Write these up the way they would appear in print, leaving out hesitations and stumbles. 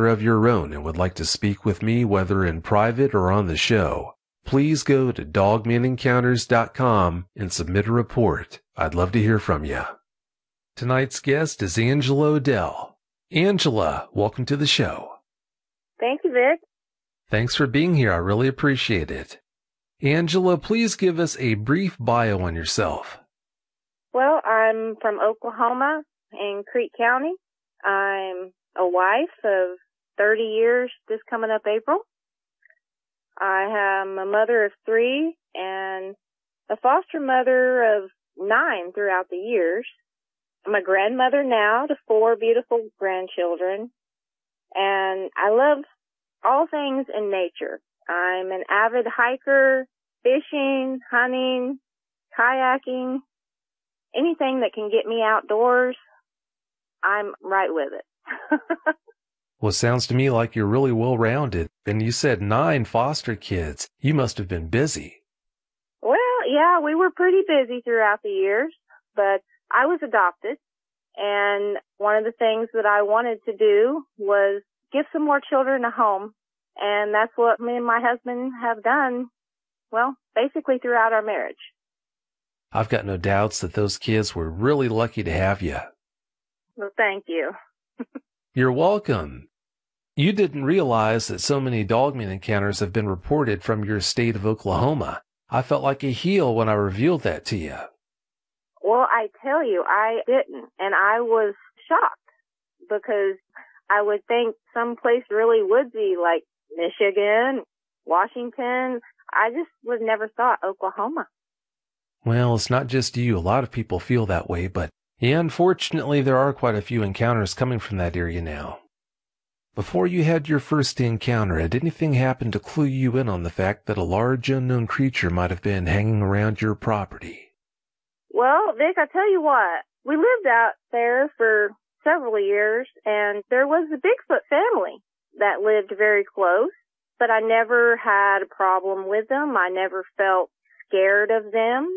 of your own and would like to speak with me, whether in private or on the show, please go to dogmanencounters.com and submit a report. I'd love to hear from you. Tonight's guest is Angela Odell. Angela, welcome to the show. Thank you, Vic. Thanks for being here. I really appreciate it. Angela, please give us a brief bio on yourself. Well, I'm from Oklahoma in Creek County. I'm a wife of 30 years this coming up April. I am a mother of 3 and a foster mother of 9 throughout the years. I'm a grandmother now to 4 beautiful grandchildren, and I love all things in nature. I'm an avid hiker, fishing, hunting, kayaking, anything that can get me outdoors, I'm right with it. Well, it sounds to me like you're really well-rounded. And you said 9 foster kids. You must have been busy. Well, yeah, we were pretty busy throughout the years, but I was adopted. And one of the things that I wanted to do was give some more children a home. And that's what me and my husband have done, well, basically throughout our marriage. I've got no doubts that those kids were really lucky to have you. Well, thank you. You're welcome. You didn't realize that so many dogman encounters have been reported from your state of Oklahoma. I felt like a heel when I revealed that to you. Well, I tell you, I didn't, and I was shocked because I would think someplace really woodsy like Michigan, Washington. I just would never thought Oklahoma. Well, it's not just you. A lot of people feel that way, but yeah, unfortunately, there are quite a few encounters coming from that area now. Before you had your first encounter, had anything happened to clue you in on the fact that a large unknown creature might have been hanging around your property? Well, Vic, I tell you what, we lived out there for several years, and there was a Bigfoot family that lived very close, but I never had a problem with them. I never felt scared of them.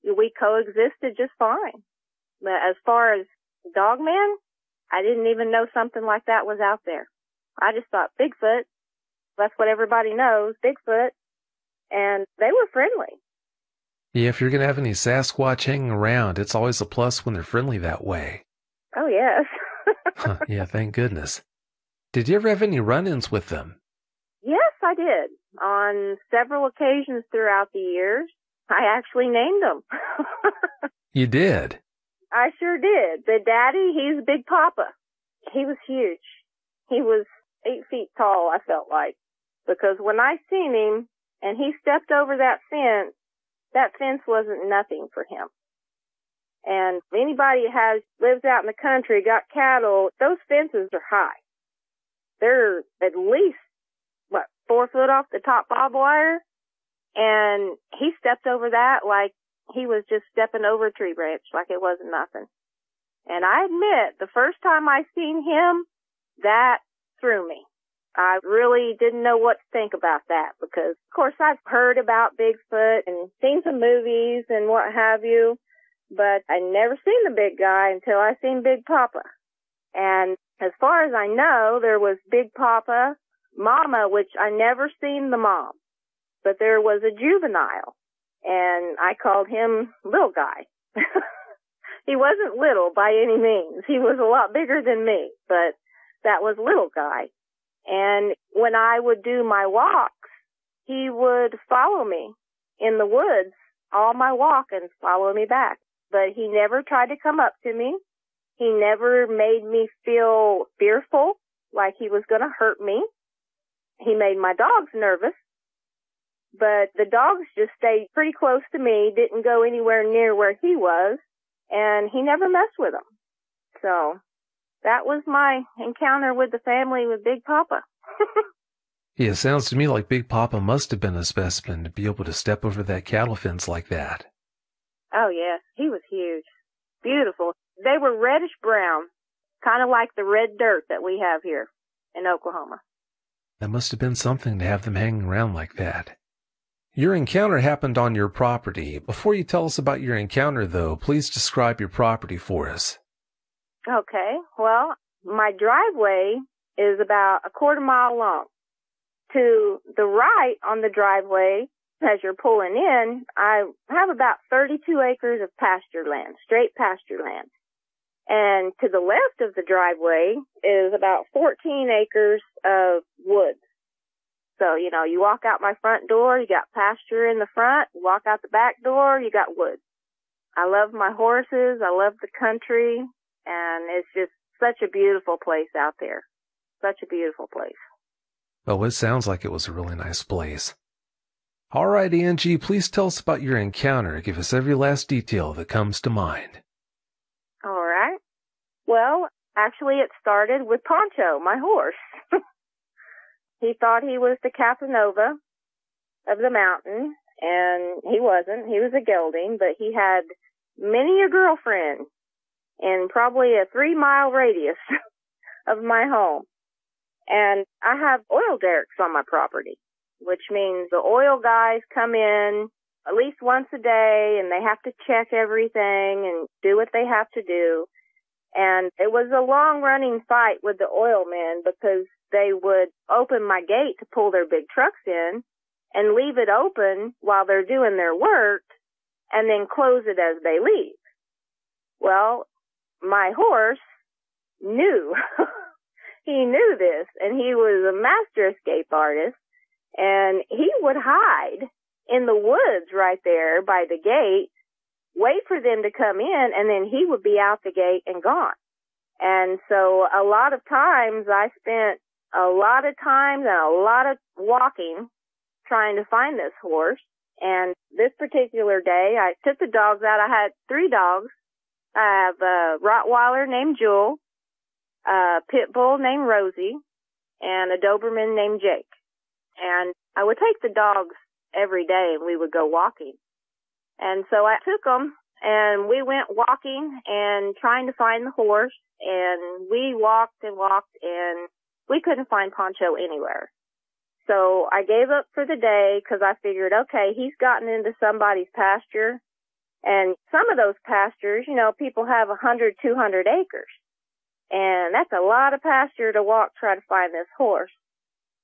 We coexisted just fine. But as far as Dogman, I didn't even know something like that was out there. I just thought Bigfoot, that's what everybody knows, Bigfoot, and they were friendly. Yeah, if you're going to have any Sasquatch hanging around, it's always a plus when they're friendly that way. Oh, yes. Yeah, thank goodness. Did you ever have any run-ins with them? Yes, I did. On several occasions throughout the years. I actually named them. You did? I sure did. The daddy, he's Big Papa. He was huge. He was 8 feet tall, I felt like. Because when I seen him and he stepped over that fence wasn't nothing for him. And if anybody lives out in the country, got cattle, those fences are high. They're at least, 4 foot off the top barbed wire? And he stepped over that like he was just stepping over a tree branch, like it wasn't nothing. And I admit, the first time I seen him, that threw me. I really didn't know what to think about that because, of course, I've heard about Bigfoot and seen some movies and what have you, but I never seen the big guy until I seen Big Papa. And as far as I know, there was Big Papa, Mama, which I never seen the mom, but there was a juvenile, and I called him Little Guy. He wasn't little by any means. He was a lot bigger than me, but that was Little Guy. And when I would do my walks, he would follow me in the woods, all my walk, and follow me back. But he never tried to come up to me. He never made me feel fearful, like he was going to hurt me. He made my dogs nervous. But the dogs just stayed pretty close to me, didn't go anywhere near where he was, and he never messed with them. So that was my encounter with the family with Big Papa. Yeah, it sounds to me like Big Papa must have been a specimen to be able to step over that cattle fence like that. Oh, yes. He was huge. Beautiful. They were reddish brown, kind of like the red dirt that we have here in Oklahoma. That must have been something to have them hanging around like that. Your encounter happened on your property. Before you tell us about your encounter, though, please describe your property for us. Okay. Well, my driveway is about a quarter mile long. To the right on the driveway, as you're pulling in, I have about 32 acres of pasture land, straight pasture land. And to the left of the driveway is about 14 acres of woods. So, you walk out my front door, you got pasture in the front. You walk out the back door, you got woods. I love my horses. I love the country. And it's just such a beautiful place out there. Such a beautiful place. Oh, it sounds like it was a really nice place. All right, Angie, please tell us about your encounter. Give us every last detail that comes to mind. All right. Well, actually, it started with Poncho, my horse. He thought he was the Casanova of the mountain, and he wasn't. He was a gelding, but he had many a girlfriend in probably a 3-mile radius of my home. And I have oil derricks on my property, which means the oil guys come in at least once a day, and they have to check everything and do what they have to do. And it was a long-running fight with the oil men because they would open my gate to pull their big trucks in and leave it open while they're doing their work and then close it as they leave. Well, my horse knew. He knew this, and he was a master escape artist, and he would hide in the woods right there by the gate, wait for them to come in, and then he would be out the gate and gone. And so a lot of times I spent a lot of time and a lot of walking trying to find this horse. And this particular day, I took the dogs out. I had 3 dogs. I have a Rottweiler named Jewel, a Pit Bull named Rosie, and a Doberman named Jake. And I would take the dogs every day, and we would go walking. And so I took them, and we went walking and trying to find the horse. And we walked and walked, and we couldn't find Poncho anywhere. So I gave up for the day because I figured, okay, he's gotten into somebody's pasture. And some of those pastures, people have 100, 200 acres. And that's a lot of pasture to walk, try to find this horse.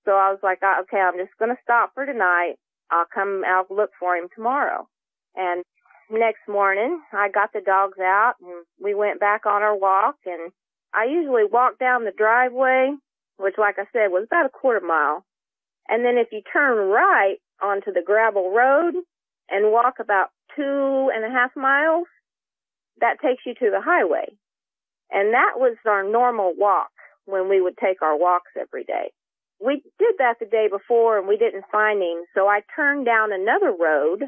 So I was like, okay, I'm just going to stop for tonight. I'll look for him tomorrow. And next morning, I got the dogs out, and we went back on our walk. And I usually walk down the driveway, which, like I said, was about a quarter mile. And then if you turn right onto the gravel road and walk about 2.5 miles, that takes you to the highway. And that was our normal walk when we would take our walks every day. We did that the day before, and we didn't find him, so I turned down another road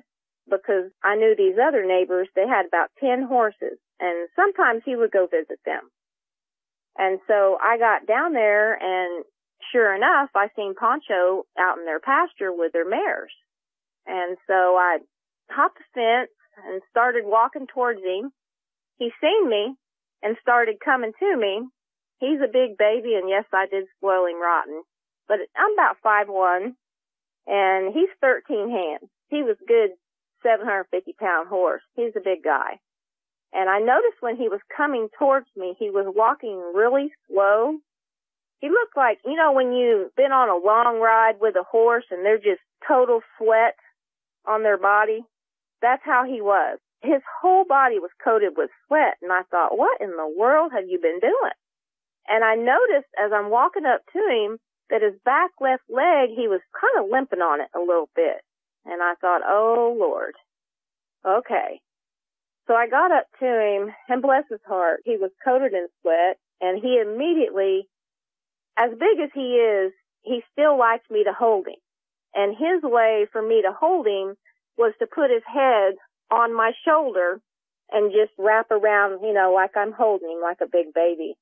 because I knew these other neighbors, they had about 10 horses, and sometimes he would go visit them. And so I got down there, and sure enough, I seen Poncho out in their pasture with their mares. And so I hopped the fence and started walking towards him. He seen me and started coming to me. He's a big baby, and yes, I did spoil him rotten. But I'm about 5'1", and he's 13 hands. He was a good 750-pound horse. He's a big guy. And I noticed when he was coming towards me, he was walking really slow. He looked like, when you've been on a long ride with a horse and they're just total sweat on their body. That's how he was. His whole body was coated with sweat. And I thought, what in the world have you been doing? And I noticed as I'm walking up to him that his back left leg, he was kind of limping on it a little bit. And I thought, oh, Lord. Okay. So I got up to him, and bless his heart, he was coated in sweat, and he immediately, as big as he is, he still liked me to hold him. And his way for me to hold him was to put his head on my shoulder and just wrap around, like I'm holding him like a big baby.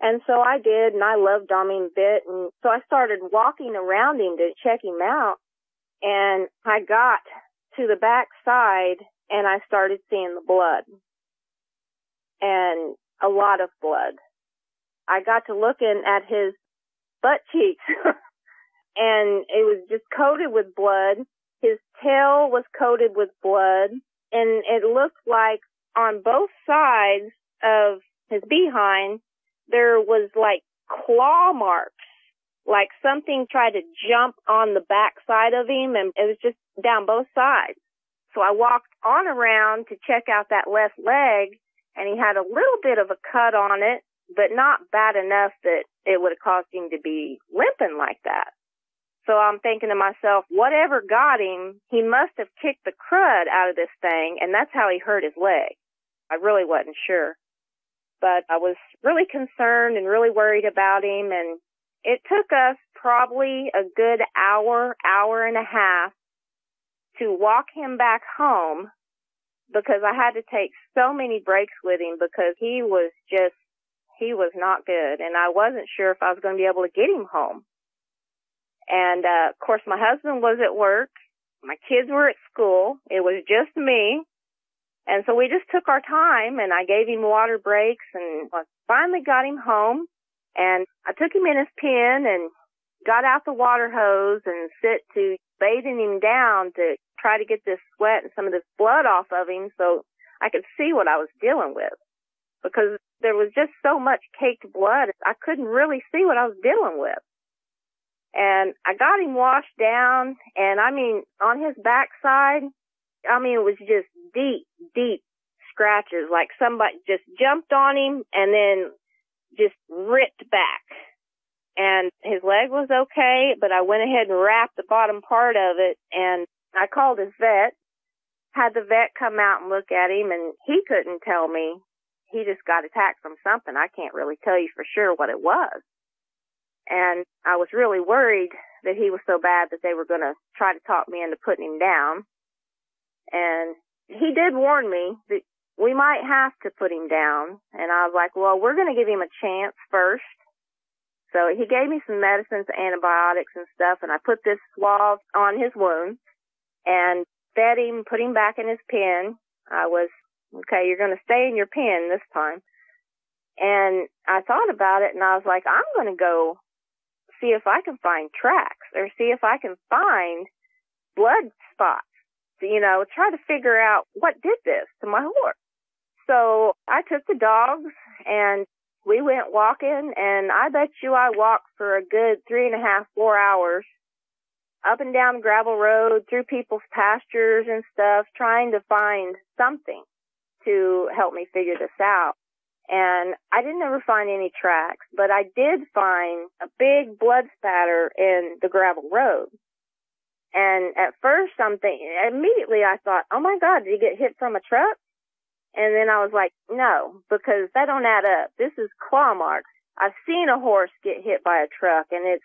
And so I did, and I loved on him a bit. And so I started walking around him to check him out. And I got to the back side, and I started seeing the blood. And a lot of blood. I got to looking at his butt cheeks, and it was just coated with blood. His tail was coated with blood, and it looked like on both sides of his behind, there was like claw marks, like something tried to jump on the back side of him, and it was just down both sides. So I walked on around to check out that left leg, and he had a little bit of a cut on it, but not bad enough that it would have caused him to be limping like that. So I'm thinking to myself, whatever got him, he must have kicked the crud out of this thing, and that's how he hurt his leg. I really wasn't sure. But I was really concerned and really worried about him, and it took us probably a good hour and a half to walk him back home, because I had to take so many breaks with him because he was not good, and I wasn't sure if I was going to be able to get him home. And, of course, my husband was at work. My kids were at school. It was just me. And so we just took our time, and I gave him water breaks, and I finally got him home. And I took him in his pen and got out the water hose and set to bathing him down to try to get this sweat and some of this blood off of him so I could see what I was dealing with. Because there was just so much caked blood, I couldn't really see what I was dealing with. And I got him washed down, and I mean, on his backside, I mean, it was just deep, deep scratches, like somebody just jumped on him and then just ripped back. And his leg was okay, but I went ahead and wrapped the bottom part of it, and I called his vet, had the vet come out and look at him, and he couldn't tell me. He just got attacked from something. I can't really tell you for sure what it was. And I was really worried that he was so bad that they were going to try to talk me into putting him down. And he did warn me that we might have to put him down. And I was like, well, we're going to give him a chance first. So he gave me some medicines, antibiotics and stuff, and I put this swab on his wound and fed him, put him back in his pen. I was, okay, you're going to stay in your pen this time. And I thought about it, and I was like, I'm going to go see if I can find tracks or see if I can find blood spots, you know, try to figure out what did this to my horse. So I took the dogs and we went walking, and I bet you I walked for a good 3.5, 4 hours up and down the gravel road, through people's pastures and stuff, trying to find something to help me figure this out. And I didn't ever find any tracks, but I did find a big blood spatter in the gravel road. And at first immediately I thought, oh my God, did he get hit from a truck? And then I was like, no, because that don't add up. This is claw marks. I've seen a horse get hit by a truck, and it's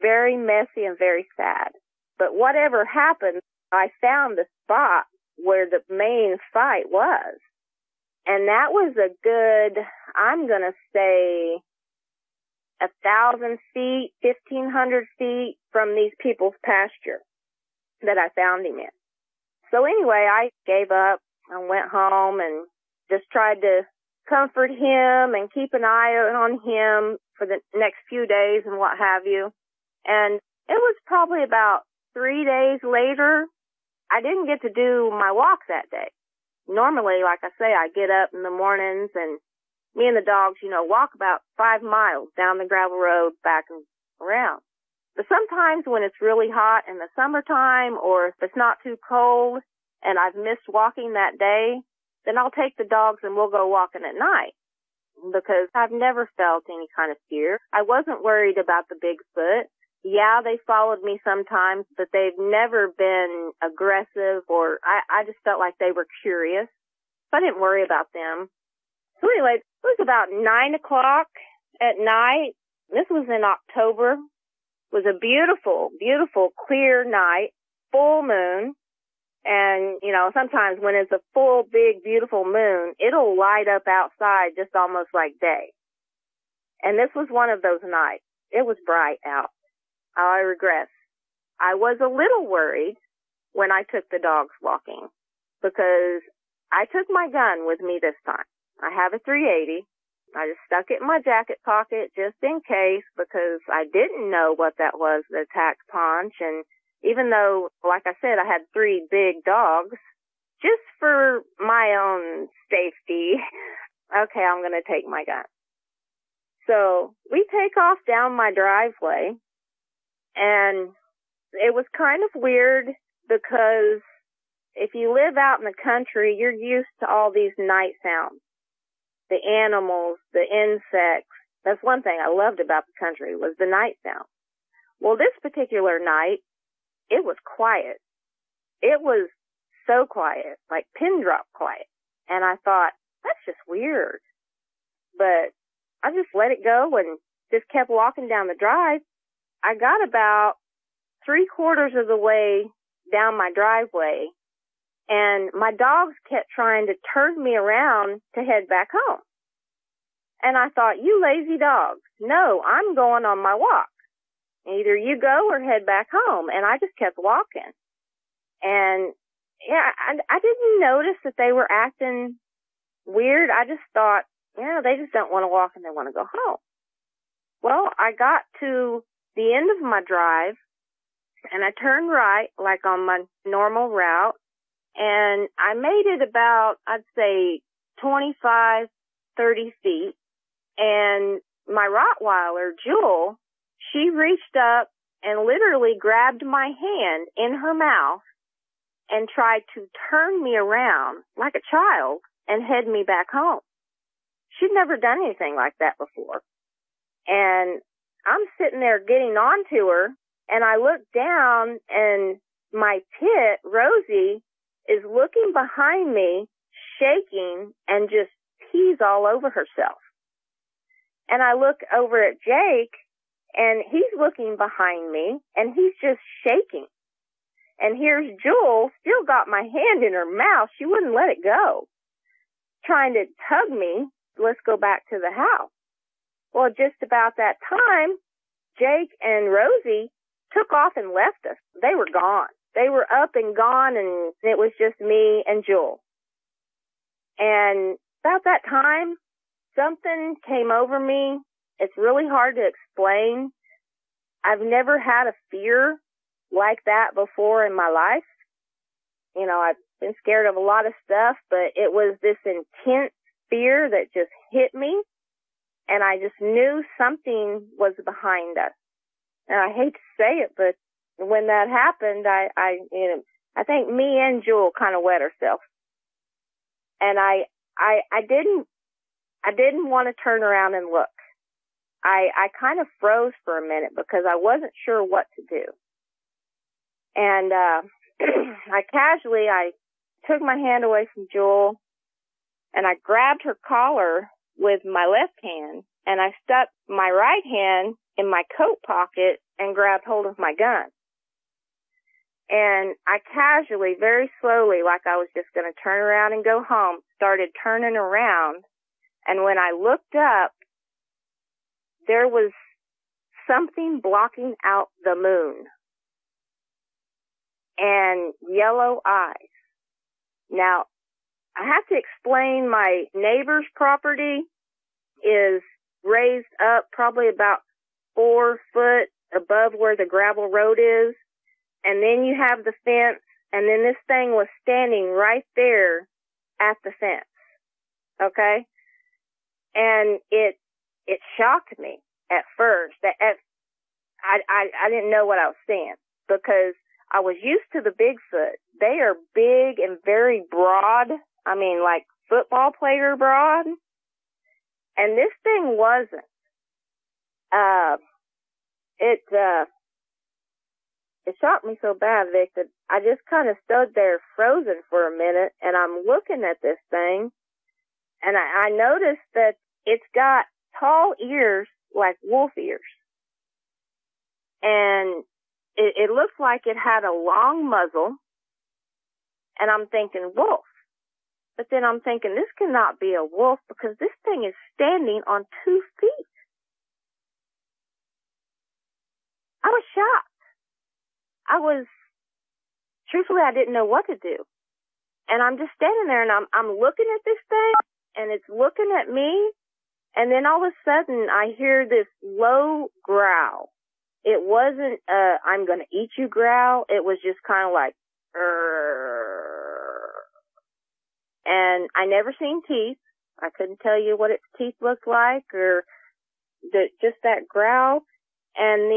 very messy and very sad. But whatever happened, I found the spot where the main fight was. And that was a good, I'm going to say, 1,000 feet, 1,500 feet from these people's pasture that I found him in. So anyway, I gave up. I went home and just tried to comfort him and keep an eye on him for the next few days and what have you. And it was probably about 3 days later, I didn't get to do my walk that day. Normally, like I say, I get up in the mornings and me and the dogs, you know, walk about 5 miles down the gravel road back and around. But sometimes when it's really hot in the summertime, or if it's not too cold and I've missed walking that day, then I'll take the dogs and we'll go walking at night, because I've never felt any kind of fear. I wasn't worried about the Bigfoot. Yeah, they followed me sometimes, but they've never been aggressive, or I just felt like they were curious. So I didn't worry about them. So anyway, it was about 9 o'clock at night. This was in October. It was a beautiful, beautiful, clear night, full moon. And, you know, sometimes when it's a full, big, beautiful moon, it'll light up outside just almost like day. And this was one of those nights. It was bright out. I regress. I was a little worried when I took the dogs walking, because I took my gun with me this time. I have a .380. I just stuck it in my jacket pocket just in case, because I didn't know what that was that attacked Ponch. And even though, like I said, I had 3 big dogs, just for my own safety, okay, I'm going to take my gun. So we take off down my driveway, and it was kind of weird because if you live out in the country, you're used to all these night sounds. The animals, the insects. That's one thing I loved about the country was the night sound. Well, this particular night, it was quiet. It was so quiet, like pin drop quiet. And I thought, that's just weird. But I just let it go and just kept walking down the drive. I got about 3/4 of the way down my driveway, and my dogs kept trying to turn me around to head back home. And I thought, you lazy dogs. No, I'm going on my walk. Either you go or head back home. And I just kept walking. And yeah, I didn't notice that they were acting weird. I just thought, yeah, they just don't want to walk and they want to go home. Well, I got to the end of my drive and I turned right, like on my normal route, and I made it about, I'd say, 25, 30 feet. And my Rottweiler, Jewel, she reached up and literally grabbed my hand in her mouth and tried to turn me around like a child and head me back home. She'd never done anything like that before. And I'm sitting there getting onto her, and I look down, and my pit, Rosie, is looking behind me, shaking, and just pees all over herself. And I look over at Jake, and he's looking behind me, and he's just shaking. And here's Jewel, still got my hand in her mouth. She wouldn't let it go, trying to tug me. Let's go back to the house. Well, just about that time, Jake and Rosie took off and left us. They were gone. They were up and gone, and it was just me and Jewel. And about that time, something came over me. It's really hard to explain. I've never had a fear like that before in my life. You know, I've been scared of a lot of stuff, but it was this intense fear that just hit me, and I just knew something was behind us. And I hate to say it, but when that happened, I think me and Jewel kind of wet ourselves. And I didn't want to turn around and look. I kind of froze for a minute because I wasn't sure what to do. And I took my hand away from Jewel, and I grabbed her collar with my left hand, and I stuck my right hand in my coat pocket and grabbed hold of my gun. And I casually, very slowly, like I was just going to turn around and go home, started turning around. And when I looked up, there was something blocking out the moon and yellow eyes. Now, I have to explain, my neighbor's property is raised up probably about 4 foot above where the gravel road is. And then you have the fence, and then this thing was standing right there at the fence. Okay? And it shocked me at first. I didn't know what I was seeing because I was used to the Bigfoot. They are big and very broad. I mean, like football player broad. And this thing wasn't. It shocked me so bad, Vic, that I just kind of stood there frozen for a minute, and I'm looking at this thing, and I noticed that it's got tall ears like wolf ears. And it looks like it had a long muzzle, and I'm thinking wolf. But then I'm thinking this cannot be a wolf because this thing is standing on 2 feet. I was shocked. Truthfully, I didn't know what to do. And I'm just standing there, and I'm looking at this thing, and it's looking at me, and then all of a sudden I hear this low growl. It wasn't I'm gonna eat you growl. It was just kind of like, and I never seen teeth. I couldn't tell you what its teeth looked like, or just that growl, and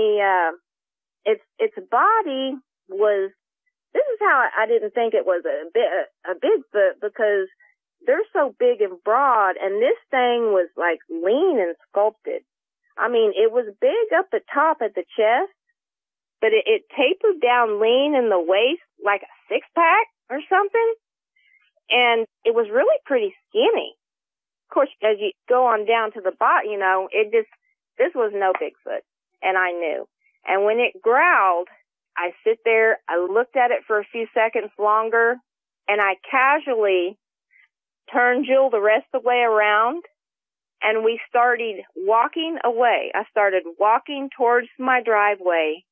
its body was. This is how I didn't think it was a Bigfoot, because they're so big and broad, and this thing was like lean and sculpted. I mean, it was big up the top at the chest, but it tapered down lean in the waist like a six-pack or something, and it was really pretty skinny. Of course, as you go on down to the bottom, this was no Bigfoot, and I knew. And when it growled, I sit there, I looked at it for a few seconds longer, and I casually turned Jill the rest of the way around, and we started walking away. I started walking towards my driveway,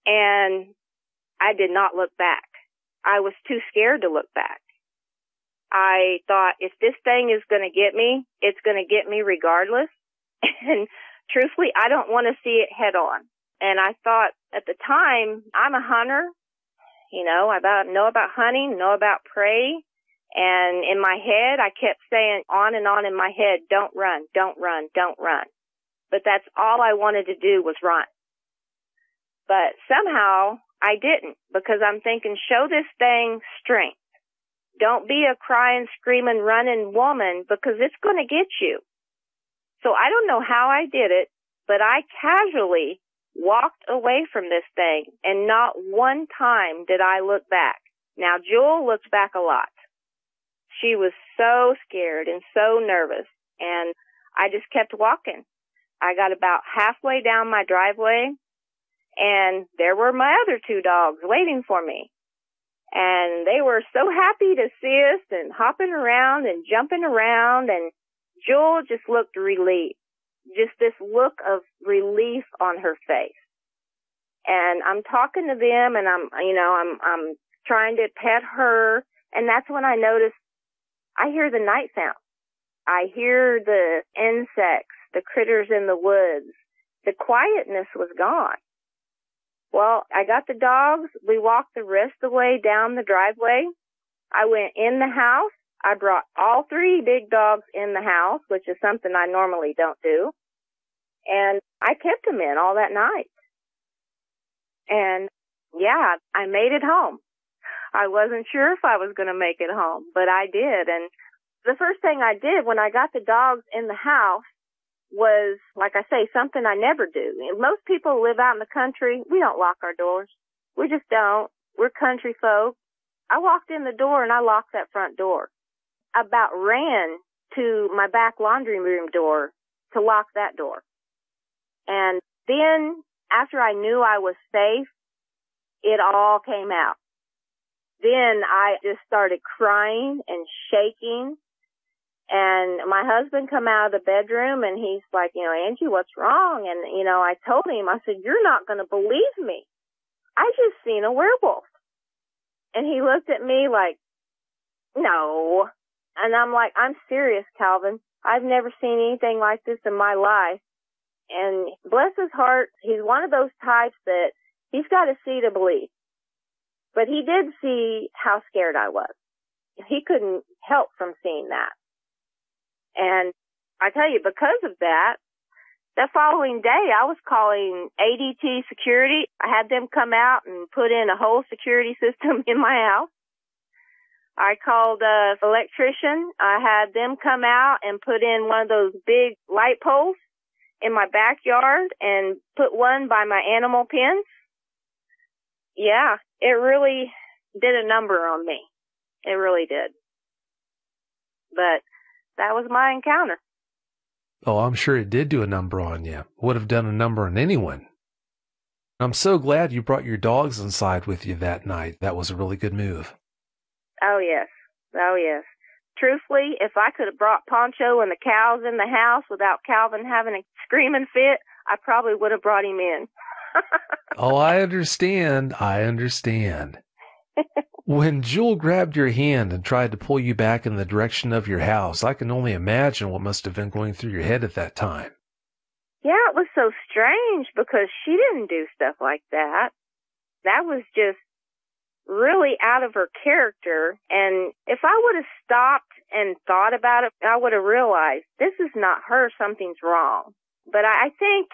and I did not look back. I was too scared to look back. I thought, if this thing is going to get me, it's going to get me regardless. And truthfully, I don't want to see it head on. And I thought at the time, I'm a hunter, know about hunting, know about prey. And in my head, I kept saying on and on in my head, don't run, don't run, don't run. But that's all I wanted to do was run. But somehow I didn't, because I'm thinking, show this thing strength. Don't be a crying, screaming, running woman, because it's going to get you. So I don't know how I did it, but I casually walked away from this thing, and not one time did I look back. Now, Jewel looked back a lot. She was so scared and so nervous, and I just kept walking. I got about halfway down my driveway, and there were my other two dogs waiting for me. And they were so happy to see us and hopping around and jumping around, and Jewel just looked relieved. Just this look of relief on her face. And I'm talking to them, and I'm trying to pet her, and that's when I noticed I hear the night sound. I hear the insects, the critters in the woods. The quietness was gone. Well, I got the dogs. We walked the rest of the way down the driveway. I went in the house. I brought all three big dogs in the house, which is something I normally don't do. And I kept them in all that night. And yeah, I made it home. I wasn't sure if I was going to make it home, but I did. And the first thing I did when I got the dogs in the house was, like I say, something I never do. Most people who live out in the country, we don't lock our doors. We just don't. We're country folk. I walked in the door and I locked that front door. I about ran to my back laundry room door to lock that door. And then after I knew I was safe, it all came out. Then I just started crying and shaking. And my husband come out of the bedroom and he's like, Angie, what's wrong? And, I told him, I said, you're not going to believe me. I just seen a werewolf. And he looked at me like, no. And I'm like, I'm serious, Calvin. I've never seen anything like this in my life. And bless his heart, he's one of those types that he's got to see to believe. But he did see how scared I was. He couldn't help from seeing that. And I tell you, because of that, the following day I was calling ADT security. I had them come out and put in a whole security system in my house. I called an electrician. I had them come out and put in one of those big light poles in my backyard and put one by my animal pens. Yeah, it really did a number on me. It really did. But that was my encounter. Oh, I'm sure it did do a number on you. Would have done a number on anyone. I'm so glad you brought your dogs inside with you that night. That was a really good move. Oh, yes. Oh, yes. Truthfully, if I could have brought Poncho and the cows in the house without Calvin having a screaming fit, I probably would have brought him in. Oh, I understand. When Jewel grabbed your hand and tried to pull you back in the direction of your house, I can only imagine what must have been going through your head at that time. Yeah, it was so strange because she didn't do stuff like that. That was just really out of her character. And if I would have stopped and thought about it, I would have realized this is not her. Something's wrong. But I think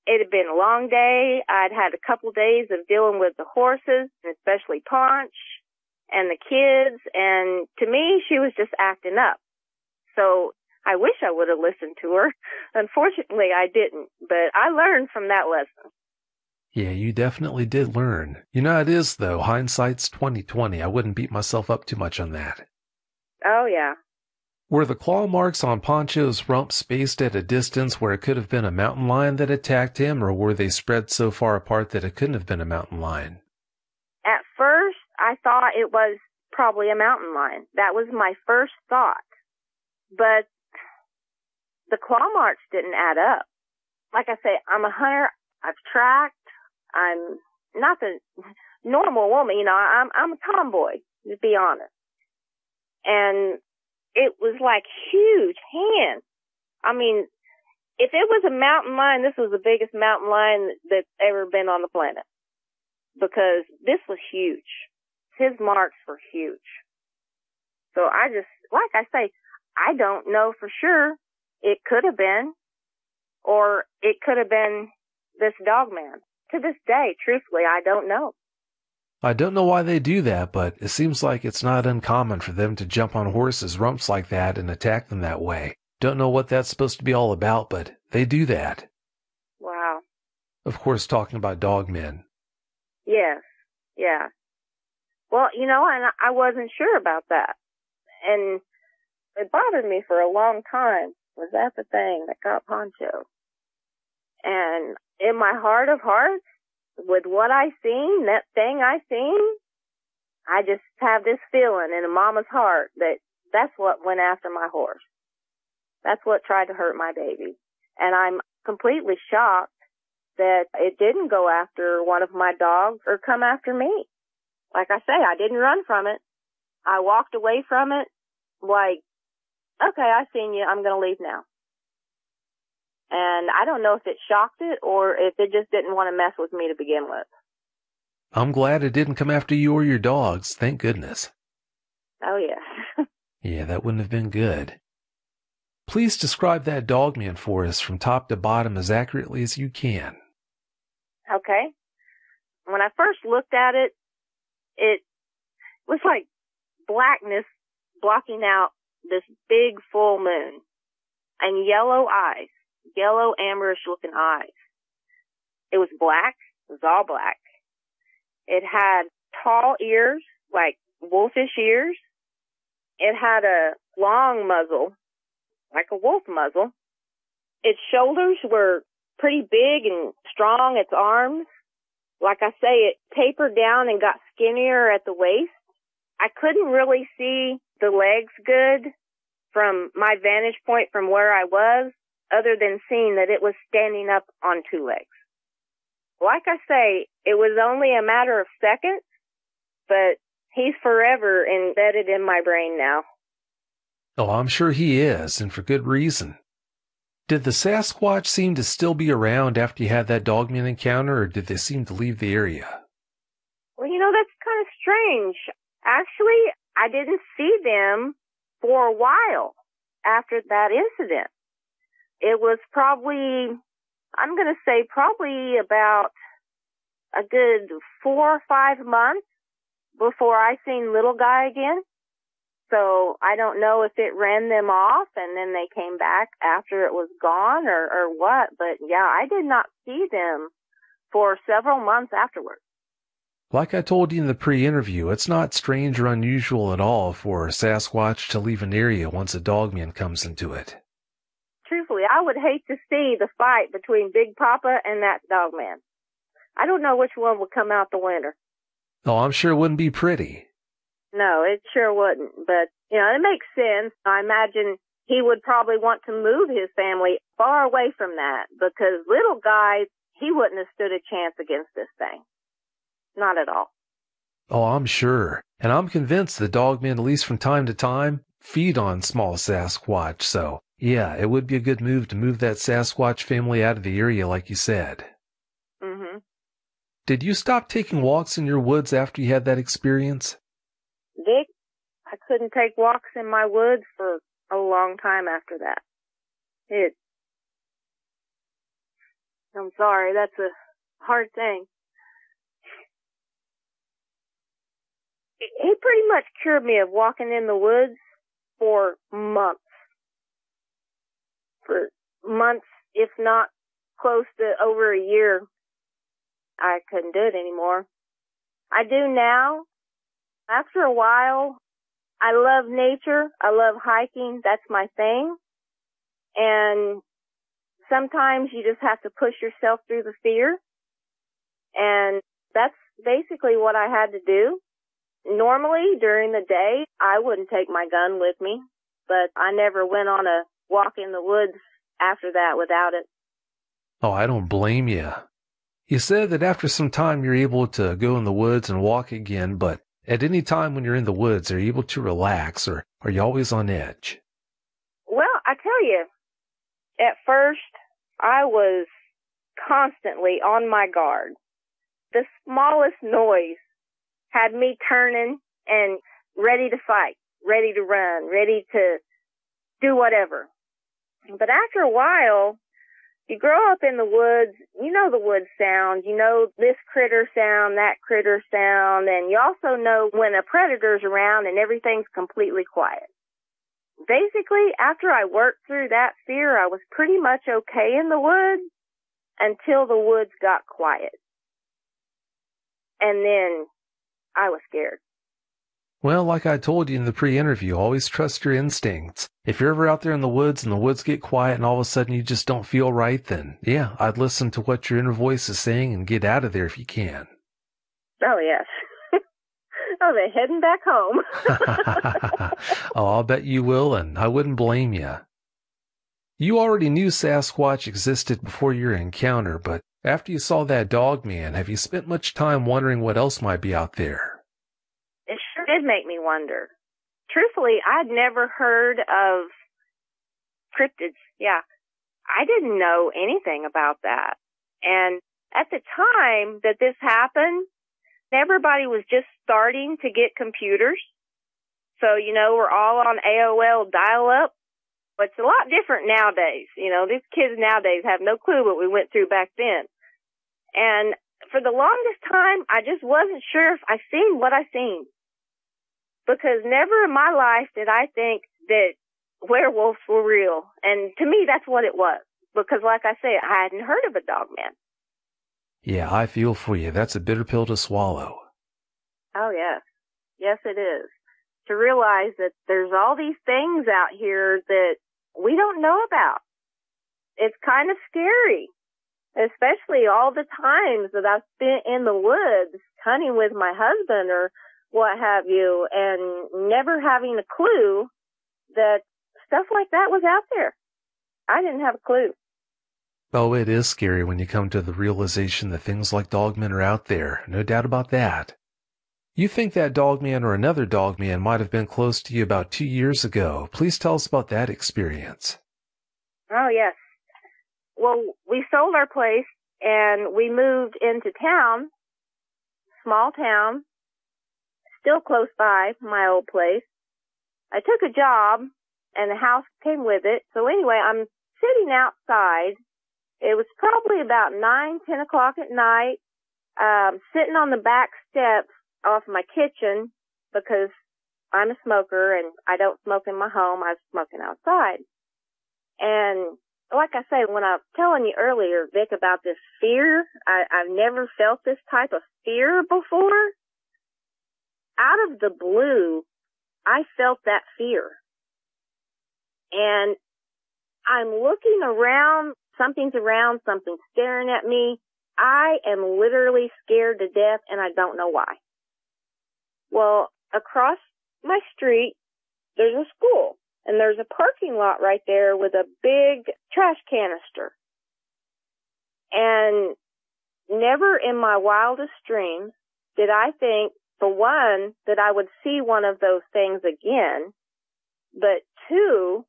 it had been a long day. I'd had a couple days of dealing with the horses, especially Paunch, and the kids, and to me, she was just acting up. So I wish I would have listened to her. Unfortunately, I didn't, but I learned from that lesson. Yeah, you definitely did learn. You know how it is, though. Hindsight's 20/20. I wouldn't beat myself up too much on that. Oh, yeah. Were the claw marks on Poncho's rump spaced at a distance where it could have been a mountain lion that attacked him, or were they spread so far apart that it couldn't have been a mountain lion? At first, I thought it was probably a mountain lion. That was my first thought. But the claw marks didn't add up. Like I say, I'm a hunter. I've tracked. I'm not the normal woman, I'm a tomboy, to be honest. And it was like huge hands. I mean, if it was a mountain lion, this was the biggest mountain lion that's ever been on the planet. Because this was huge. His marks were huge. So I just, like I say, I don't know for sure. It could have been, or it could have been this dog man. To this day, truthfully, I don't know. I don't know why they do that, but it seems like it's not uncommon for them to jump on horses' rumps like that and attack them that way. Don't know what that's supposed to be all about, but they do that. Wow. Of course, talking about dog men. Yes, yeah. Well, and I wasn't sure about that. And it bothered me for a long time. Was that the thing that got Poncho? And in my heart of hearts, with what I seen, that thing I seen, I just have this feeling in a mama's heart that that's what went after my horse. That's what tried to hurt my baby. And I'm completely shocked that it didn't go after one of my dogs or come after me. Like I say, I didn't run from it. I walked away from it like, okay, I seen you. I'm going to leave now. And I don't know if it shocked it or if it just didn't want to mess with me to begin with. I'm glad it didn't come after you or your dogs. Thank goodness. Oh, yeah. Yeah, that wouldn't have been good. Please describe that dog man for us from top to bottom as accurately as you can. Okay. When I first looked at it, it was like blackness blocking out this big full moon and yellow eyes. Yellow, amberish-looking eyes. It was black. It was all black. It had tall ears, like wolfish ears. It had a long muzzle, like a wolf muzzle. Its shoulders were pretty big and strong. Its arms, like I say, it tapered down and got skinnier at the waist. I couldn't really see the legs good from my vantage point from where I was, other than seeing that it was standing up on two legs. Like I say, it was only a matter of seconds, but he's forever embedded in my brain now. Oh, I'm sure he is, and for good reason. Did the Sasquatch seem to still be around after you had that dogman encounter, or did they seem to leave the area? Well, that's kind of strange. Actually, I didn't see them for a while after that incident. It was probably, I'm going to say probably about a good 4 or 5 months before I seen little guy again. So I don't know if it ran them off and then they came back after it was gone or what. But yeah, I did not see them for several months afterwards. Like I told you in the pre-interview, it's not strange or unusual at all for a Sasquatch to leave an area once a dogman comes into it. Truthfully, I would hate to see the fight between Big Papa and that dogman. I don't know which one would come out the winner. Oh, I'm sure it wouldn't be pretty. No, it sure wouldn't. But, it makes sense. I imagine he would probably want to move his family far away from that because little guy, he wouldn't have stood a chance against this thing. Not at all. Oh, I'm sure. And I'm convinced the dogmen, at least from time to time, feed on small Sasquatch, so yeah, it would be a good move to move that Sasquatch family out of the area like you said. Mm-hmm. Did you stop taking walks in your woods after you had that experience? Dick, I couldn't take walks in my woods for a long time after that. I'm sorry, that's a hard thing. He pretty much cured me of walking in the woods for months. For months, if not close to over a year. I couldn't do it anymore. I do now. After a while, I love nature. I love hiking. That's my thing. And sometimes you just have to push yourself through the fear. And that's basically what I had to do. Normally, during the day, I wouldn't take my gun with me, but I never went on a walk in the woods after that without it. Oh, I don't blame you. You said that after some time you're able to go in the woods and walk again, but at any time when you're in the woods, are you able to relax, or are you always on edge? Well, I tell you, at first, I was constantly on my guard. The smallest noise had me turning and ready to fight, ready to run, ready to do whatever. But after a while, you grow up in the woods, you know the woods sound, you know this critter sound, that critter sound, and you also know when a predator's around and everything's completely quiet. Basically, after I worked through that fear, I was pretty much okay in the woods until the woods got quiet. And then I was scared. Well, like I told you in the pre-interview, always trust your instincts. If you're ever out there in the woods and the woods get quiet and all of a sudden you just don't feel right, then yeah, I'd listen to what your inner voice is saying and get out of there if you can. Oh, yes. Oh, they're heading back home. Oh, I'll bet you will, and I wouldn't blame you. You already knew Sasquatch existed before your encounter, but after you saw that dog man, have you spent much time wondering what else might be out there? It sure did make me wonder. Truthfully, I'd never heard of cryptids. Yeah, I didn't know anything about that. And at the time that this happened, everybody was just starting to get computers. So, we're all on AOL dial-up. But it's a lot different nowadays. These kids nowadays have no clue what we went through back then. And for the longest time, I just wasn't sure if I seen what I seen. Because never in my life did I think that werewolves were real. And to me, that's what it was. Because like I say, I hadn't heard of a dog man. Yeah, I feel for you. That's a bitter pill to swallow. Oh, yes. Yes, it is. To realize that there's all these things out here that we don't know about. It's kind of scary. Especially all the times that I've spent in the woods hunting with my husband or what have you, and never having a clue that stuff like that was out there. I didn't have a clue. Oh, it is scary when you come to the realization that things like dogmen are out there. No doubt about that. You think that dogman or another dogman might have been close to you about 2 years ago. Please tell us about that experience. Oh, yes. Well, we sold our place and we moved into town, small town, still close by my old place. I took a job and the house came with it. So anyway, I'm sitting outside. It was probably about 10 o'clock at night, sitting on the back steps off my kitchen because I'm a smoker and I don't smoke in my home. I was smoking outside. And like I say, when I was telling you earlier, Vic, about this fear, I've never felt this type of fear before. Out of the blue, I felt that fear. And I'm looking around, something's staring at me. I am literally scared to death and I don't know why. Well, across my street, there's a school. And there's a parking lot right there with a big trash canister. And never in my wildest dreams did I think, for one, that I would see one of those things again, but two,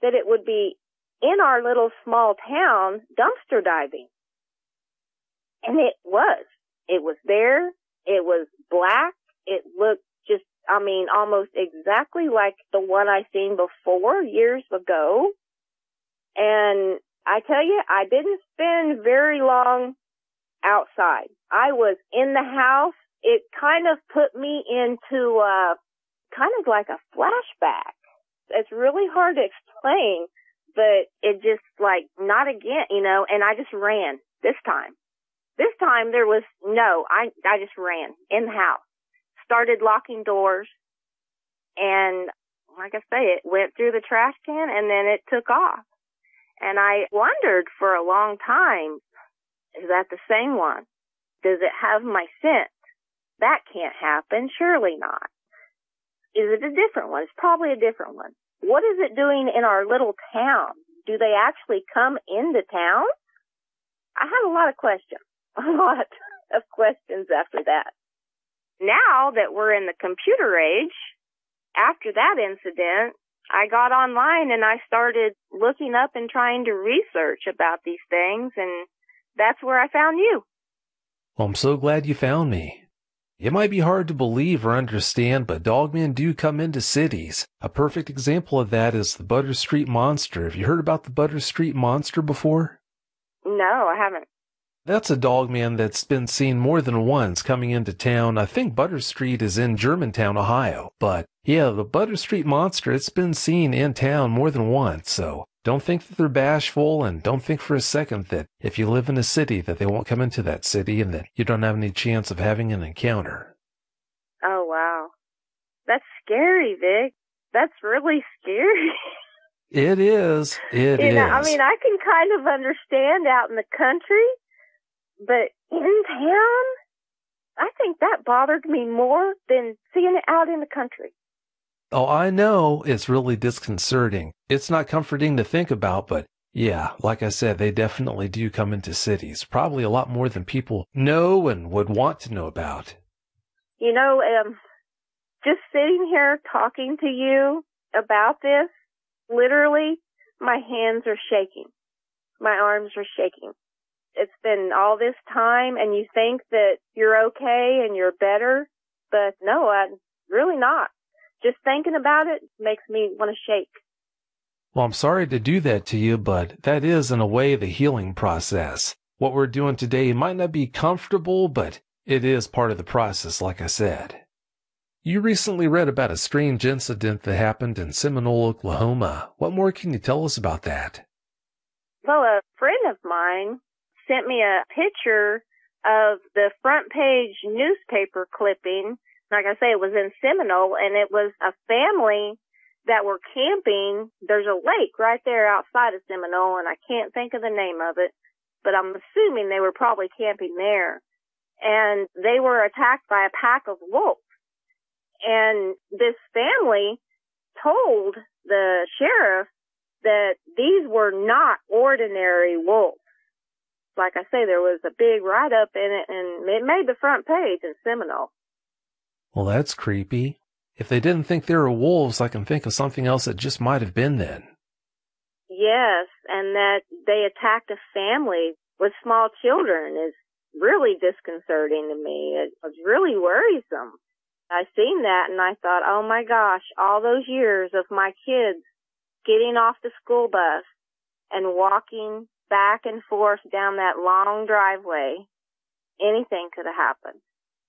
that it would be in our little small town dumpster diving. And it was. It was there. It was black. It looked almost exactly like the one I seen before years ago. And I tell you, I didn't spend very long outside. I was in the house. It kind of put me into kind of like a flashback. It's really hard to explain, but it just like, not again, and I just ran this time. This time there was I just ran in the house, started locking doors, and like I say, it went through the trash can and then it took off. And I wondered for a long time, is that the same one? Does it have my scent? That can't happen. Surely not. Is it a different one? It's probably a different one. What is it doing in our little town? Do they actually come into town? I had a lot of questions after that. Now that we're in the computer age, after that incident, I got online and I started looking up and trying to research about these things, and that's where I found you. Well, I'm so glad you found me. It might be hard to believe or understand, but dogmen do come into cities. A perfect example of that is the Butter Street Monster. Have you heard about the Butter Street Monster before? No, I haven't. That's a dogman that's been seen more than once coming into town. I think Butter Street is in Germantown, Ohio. But yeah, the Butter Street Monster, it's been seen in town more than once. So don't think that they're bashful, and don't think for a second that if you live in a city that they won't come into that city and that you don't have any chance of having an encounter. Oh, wow. That's scary, Vic. That's really scary. It is. It is. I mean, I can kind of understand out in the country, but in town, I think that bothered me more than seeing it out in the country. Oh, I know. It's really disconcerting. It's not comforting to think about, but yeah, like I said, they definitely do come into cities. Probably a lot more than people know and would want to know about. Just sitting here talking to you about this, literally, my hands are shaking. My arms are shaking. It's been all this time, and you think that you're okay and you're better, but no, I'm really not. Just thinking about it makes me want to shake. Well, I'm sorry to do that to you, but that is, in a way, the healing process. What we're doing today might not be comfortable, but it is part of the process, like I said. You recently read about a strange incident that happened in Seminole, Oklahoma. What more can you tell us about that? Well, a friend of mine sent me a picture of the front page newspaper clipping. Like I say, it was in Seminole, and it was a family that were camping. There's a lake right there outside of Seminole, and I can't think of the name of it, but I'm assuming they were probably camping there. And they were attacked by a pack of wolves. And this family told the sheriff that these were not ordinary wolves. Like I say, there was a big write-up in it, and it made the front page in Seminole. Well, that's creepy. If they didn't think they were wolves, I can think of something else that just might have been then. Yes, and that they attacked a family with small children is really disconcerting to me. It was really worrisome. I seen that and I thought, oh my gosh, all those years of my kids getting off the school bus and walking back and forth down that long driveway, anything could have happened.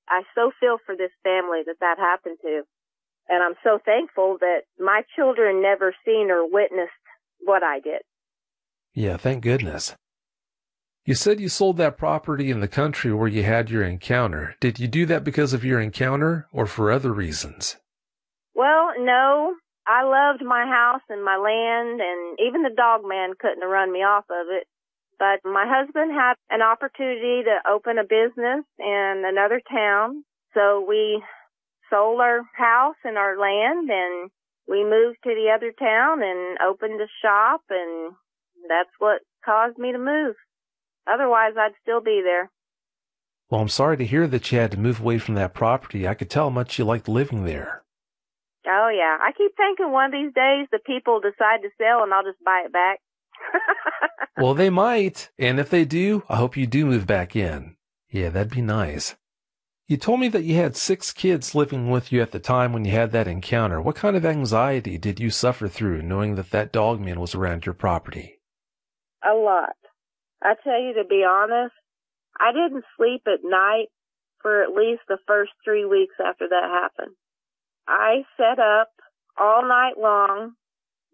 I so feel for this family that happened to. And I'm so thankful that my children never seen or witnessed what I did. Yeah, thank goodness. You said you sold that property in the country where you had your encounter. Did you do that because of your encounter or for other reasons? Well, no. I loved my house and my land, and even the dog man couldn't have run me off of it. But my husband had an opportunity to open a business in another town, so we sold our house and our land, and we moved to the other town and opened a shop, and that's what caused me to move. Otherwise, I'd still be there. Well, I'm sorry to hear that you had to move away from that property. I could tell how much you liked living there. Oh, yeah. I keep thinking one of these days the people decide to sell and I'll just buy it back. Well, they might. And if they do, I hope you do move back in. Yeah, that'd be nice. You told me that you had 6 kids living with you at the time when you had that encounter. What kind of anxiety did you suffer through knowing that dog man was around your property? A lot. I tell you, to be honest, I didn't sleep at night for at least the first 3 weeks after that happened. I sat up all night long,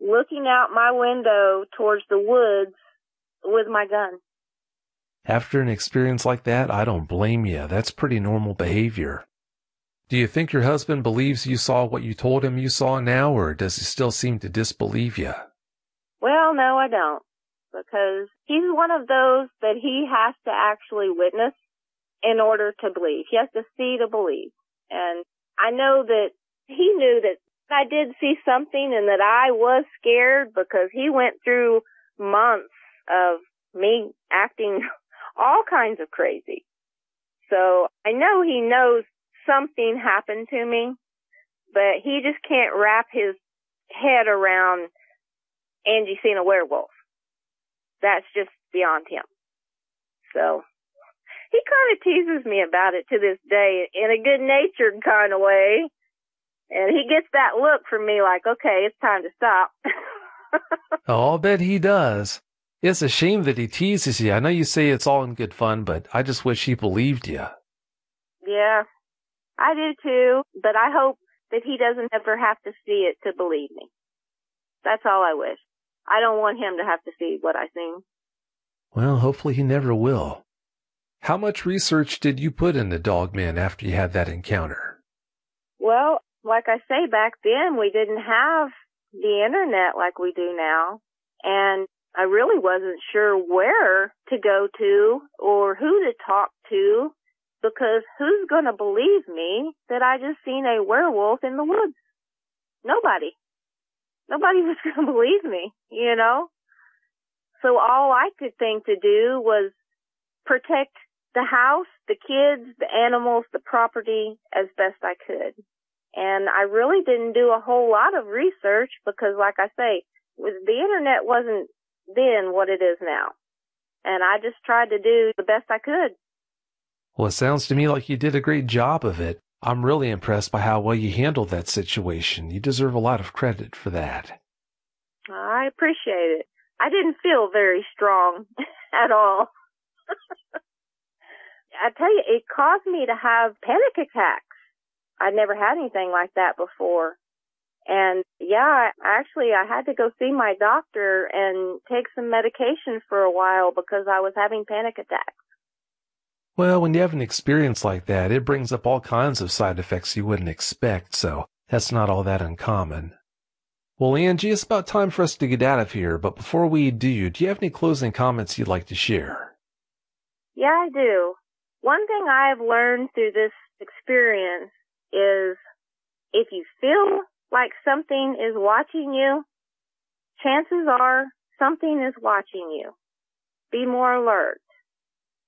looking out my window towards the woods with my gun. After an experience like that, I don't blame you. That's pretty normal behavior. Do you think your husband believes you saw what you told him you saw now, or does he still seem to disbelieve you? Well, no, I don't, because he's one of those that he has to actually witness in order to believe. He has to see to believe. And I know that he knew that I did see something and that I was scared, because he went through months of me acting all kinds of crazy. So I know he knows something happened to me, but he just can't wrap his head around Angie seen a werewolf. That's just beyond him. So he kind of teases me about it to this day in a good-natured kind of way. And he gets that look from me like, okay, it's time to stop. Oh, I'll bet he does. It's a shame that he teases you. I know you say it's all in good fun, but I just wish he believed you. Yeah, I do too, but I hope that he doesn't ever have to see it to believe me. That's all I wish. I don't want him to have to see what I seen. Well, hopefully he never will. How much research did you put into Dogman after you had that encounter? Well, like I say, back then we didn't have the internet like we do now, and I really wasn't sure where to go to or who to talk to, because who's going to believe me that I just seen a werewolf in the woods? Nobody. Nobody was going to believe me, you know? So all I could think to do was protect the house, the kids, the animals, the property as best I could. And I really didn't do a whole lot of research because, like I say, the internet wasn't then what it is now. And I just tried to do the best I could. Well, it sounds to me like you did a great job of it. I'm really impressed by how well you handled that situation. You deserve a lot of credit for that. I appreciate it. I didn't feel very strong at all. I tell you, it caused me to have panic attacks. I'd never had anything like that before. And yeah, I had to go see my doctor and take some medication for a while because I was having panic attacks. Well, when you have an experience like that, it brings up all kinds of side effects you wouldn't expect, so that's not all that uncommon. Well, Angie, it's about time for us to get out of here, but before we do you have any closing comments you'd like to share? Yeah, I do. One thing I've learned through this experience is if you feel like something is watching you, chances are something is watching you. Be more alert.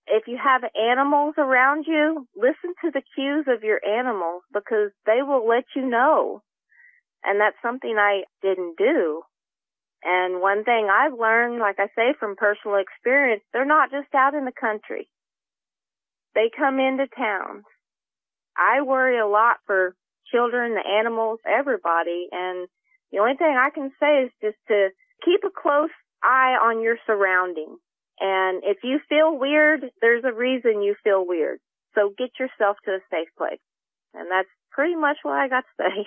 If you have animals around you, listen to the cues of your animals because they will let you know. And that's something I didn't do. And one thing I've learned, like I say, from personal experience, they're not just out in the country. They come into towns. I worry a lot for children, the animals, everybody. And the only thing I can say is just to keep a close eye on your surroundings. And if you feel weird, there's a reason you feel weird. So get yourself to a safe place. And that's pretty much what I got to say.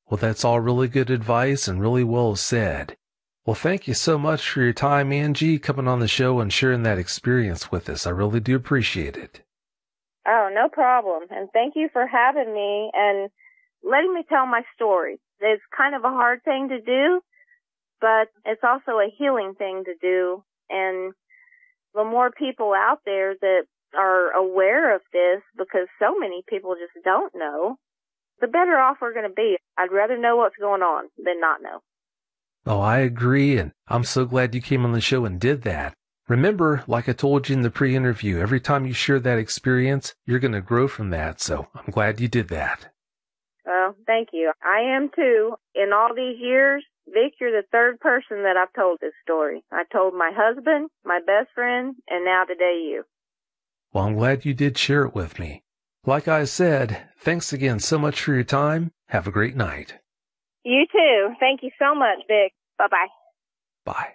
Well, that's all really good advice and really well said. Well, thank you so much for your time, Angie, coming on the show and sharing that experience with us. I really do appreciate it. Oh, no problem. And thank you for having me and letting me tell my story. It's kind of a hard thing to do, but it's also a healing thing to do. And the more people out there that are aware of this, because so many people just don't know, the better off we're going to be. I'd rather know what's going on than not know. Oh, I agree, and I'm so glad you came on the show and did that. Remember, like I told you in the pre-interview, every time you share that experience, you're going to grow from that, so I'm glad you did that. Well, thank you. I am too. In all these years, Vic, you're the third person that I've told this story. I told my husband, my best friend, and now today you. Well, I'm glad you did share it with me. Like I said, thanks again so much for your time. Have a great night. You too. Thank you so much, Vic. Bye-bye. Bye.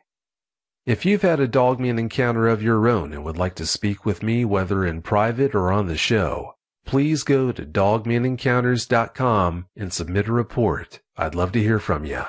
If you've had a dogman encounter of your own and would like to speak with me, whether in private or on the show, please go to dogmanencounters.com and submit a report. I'd love to hear from you.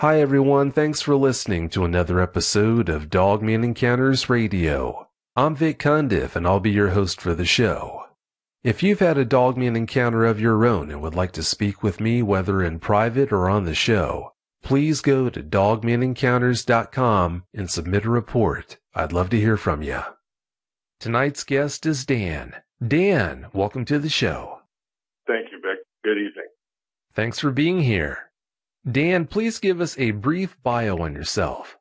Hi everyone, thanks for listening to another episode of Dogman Encounters Radio. I'm Vic Cundiff and I'll be your host for the show. If you've had a dogman encounter of your own and would like to speak with me, whether in private or on the show, please go to dogmanencounters.com and submit a report. I'd love to hear from you. Tonight's guest is Dan. Dan, welcome to the show. Thank you, Vic. Good evening. Thanks for being here. Dan, please give us a brief bio on yourself.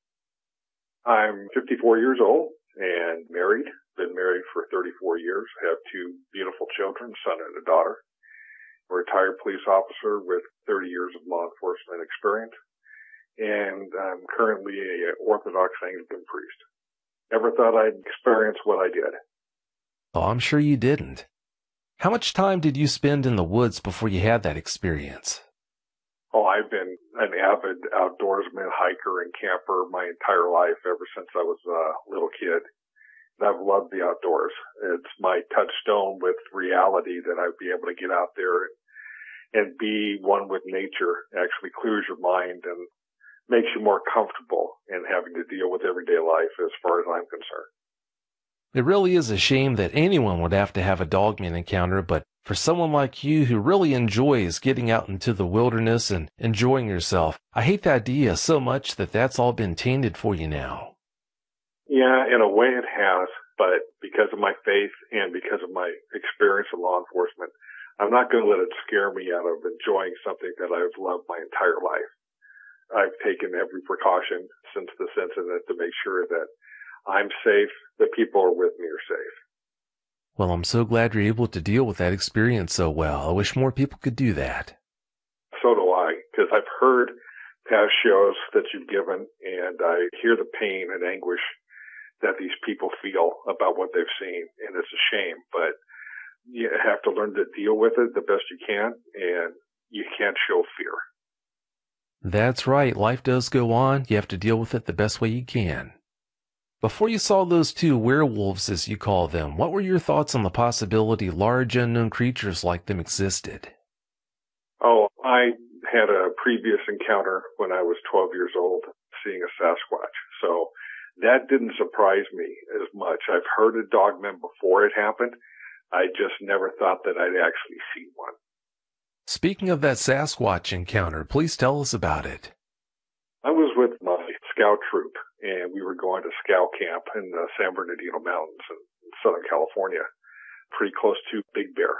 I'm 54 years old and married. Been married for 34 years. Have two beautiful children, a son and a daughter. I'm a retired police officer with 30 years of law enforcement experience. And I'm currently an Orthodox Anglican priest. Never thought I'd experience what I did. Oh, I'm sure you didn't. How much time did you spend in the woods before you had that experience? Oh, I've been an avid outdoorsman, hiker, and camper my entire life, ever since I was a little kid. And I've loved the outdoors. It's my touchstone with reality that I'd be able to get out there and be one with nature. Actually clears your mind and makes you more comfortable in having to deal with everyday life as far as I'm concerned. It really is a shame that anyone would have to have a dogman encounter, but for someone like you who really enjoys getting out into the wilderness and enjoying yourself, I hate the idea so much that that's all been tainted for you now. Yeah, in a way it has, but because of my faith and because of my experience in law enforcement, I'm not going to let it scare me out of enjoying something that I've loved my entire life. I've taken every precaution since this incident to make sure that I'm safe, the people are with me are safe. Well, I'm so glad you're able to deal with that experience so well. I wish more people could do that. So do I, because I've heard past shows that you've given, and I hear the pain and anguish that these people feel about what they've seen, and it's a shame, but you have to learn to deal with it the best you can, and you can't show fear. That's right. Life does go on. You have to deal with it the best way you can. Before you saw those two werewolves, as you call them, what were your thoughts on the possibility large unknown creatures like them existed? Oh, I had a previous encounter when I was 12 years old, seeing a Sasquatch. So that didn't surprise me as much. I've heard of dogmen before it happened. I just never thought that I'd actually see one. Speaking of that Sasquatch encounter, please tell us about it. I was with my scout troop, and we were going to scout camp in the San Bernardino Mountains in Southern California, pretty close to Big Bear.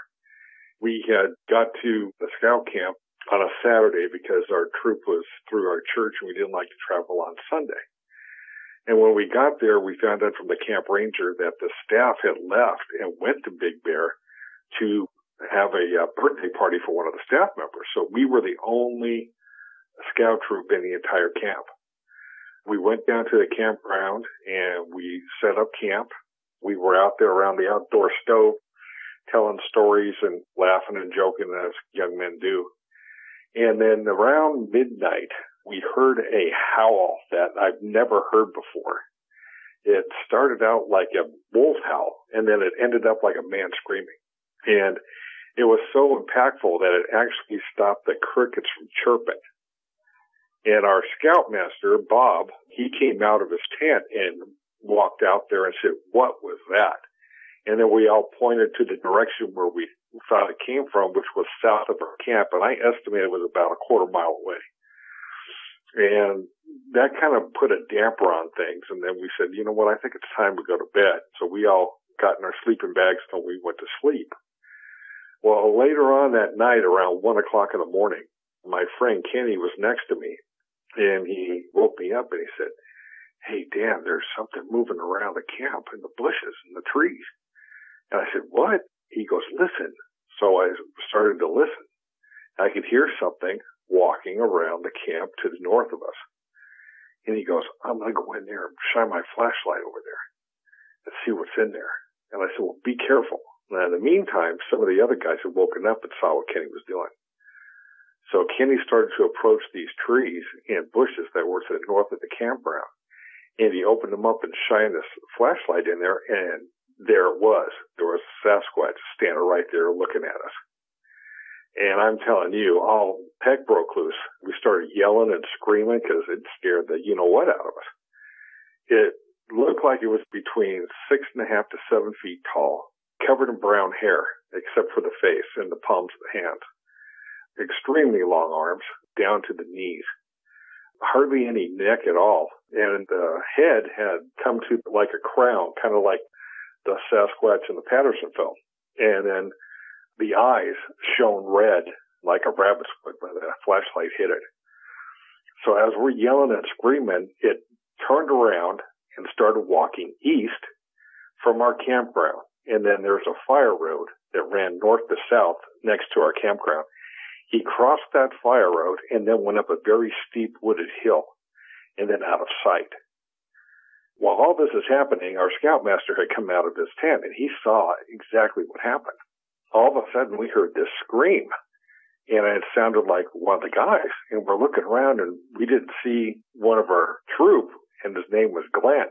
We had got to the scout camp on a Saturday because our troop was through our church and we didn't like to travel on Sunday. And when we got there, we found out from the camp ranger that the staff had left and went to Big Bear to have a birthday party for one of the staff members. So we were the only scout troop in the entire camp. We went down to the campground and we set up camp. We were out there around the outdoor stove telling stories and laughing and joking as young men do. And then around midnight, we heard a howl that I've never heard before. It started out like a wolf howl, and then it ended up like a man screaming. And it was so impactful that it actually stopped the crickets from chirping. And our scoutmaster, Bob, he came out of his tent and walked out there and said, "What was that?" And then we all pointed to the direction where we thought it came from, which was south of our camp, and I estimated it was about a quarter mile away. And that kind of put a damper on things, and then we said, you know what, I think it's time to go to bed. So we all got in our sleeping bags and we went to sleep. Well, later on that night, around 1 o'clock in the morning, my friend Kenny was next to me, and he woke me up and he said, "Hey, Dan, there's something moving around the camp in the bushes and the trees." And I said, "What?" He goes, "Listen." So I started to listen. I could hear something walking around the camp to the north of us. And he goes, "I'm going to go in there and shine my flashlight over there and see what's in there." And I said, "Well, be careful." Now, in the meantime, some of the other guys had woken up and saw what Kenny was doing. So Kenny started to approach these trees and bushes that were to the north of the campground. And he opened them up and shined this flashlight in there, and there it was. There was a Sasquatch standing right there looking at us. And I'm telling you, all heck broke loose. We started yelling and screaming because it scared the you-know-what out of us. It looked like it was between 6.5 to 7 feet tall, covered in brown hair, except for the face and the palms of the hands. Extremely long arms, down to the knees. Hardly any neck at all. And the head had come to like a crown, kind of like the Sasquatch in the Patterson film. And then the eyes shone red like a rabbit's foot when the flashlight hit it. So as we're yelling and screaming, it turned around and started walking east from our campground. And then there's a fire road that ran north to south next to our campground. He crossed that fire road and then went up a very steep wooded hill and then out of sight. While all this is happening, our scoutmaster had come out of his tent and he saw exactly what happened. All of a sudden we heard this scream, and it sounded like one of the guys, and we're looking around and we didn't see one of our troop, and his name was Glenn,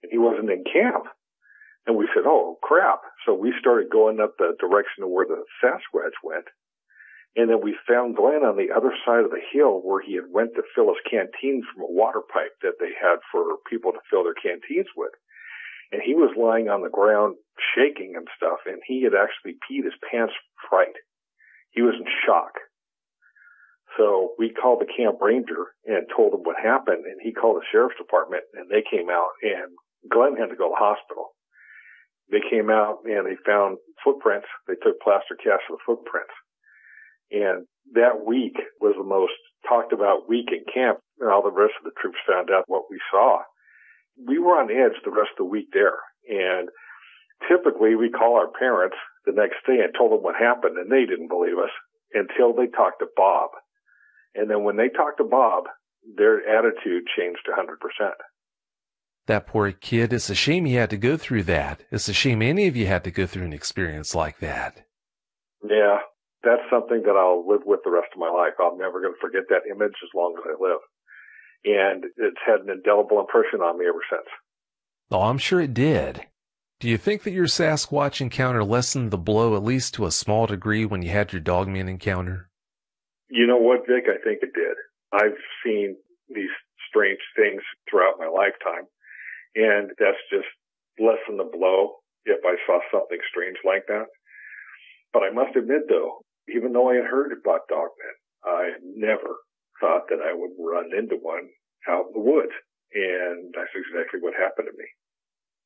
and he wasn't in camp. And we said, "Oh crap." So we started going up the direction of where the Sasquatch went. And then we found Glenn on the other side of the hill where he had went to fill his canteen from a water pipe that they had for people to fill their canteens with. And he was lying on the ground shaking and stuff, and he had actually peed his pants from fright. He was in shock. So we called the camp ranger and told him what happened, and he called the sheriff's department, and they came out, and Glenn had to go to the hospital. They came out, and they found footprints. They took plaster casts of the footprints. And that week was the most talked about week in camp, and all the rest of the troops found out what we saw. We were on edge the rest of the week there. And typically we call our parents the next day and told them what happened, and they didn't believe us until they talked to Bob. And then when they talked to Bob, their attitude changed 100%. That poor kid, it's a shame he had to go through that. It's a shame any of you had to go through an experience like that. Yeah, that's something that I'll live with the rest of my life. I'm never going to forget that image as long as I live. And it's had an indelible impression on me ever since. Oh, I'm sure it did. Do you think that your Sasquatch encounter lessened the blow at least to a small degree when you had your Dogman encounter? You know what, Vic? I think it did. I've seen these strange things throughout my lifetime, and that's just lessened the blow if I saw something strange like that. But I must admit, though, even though I had heard about Dogmen, I never thought that I would run into one out in the woods. And that's exactly what happened to me.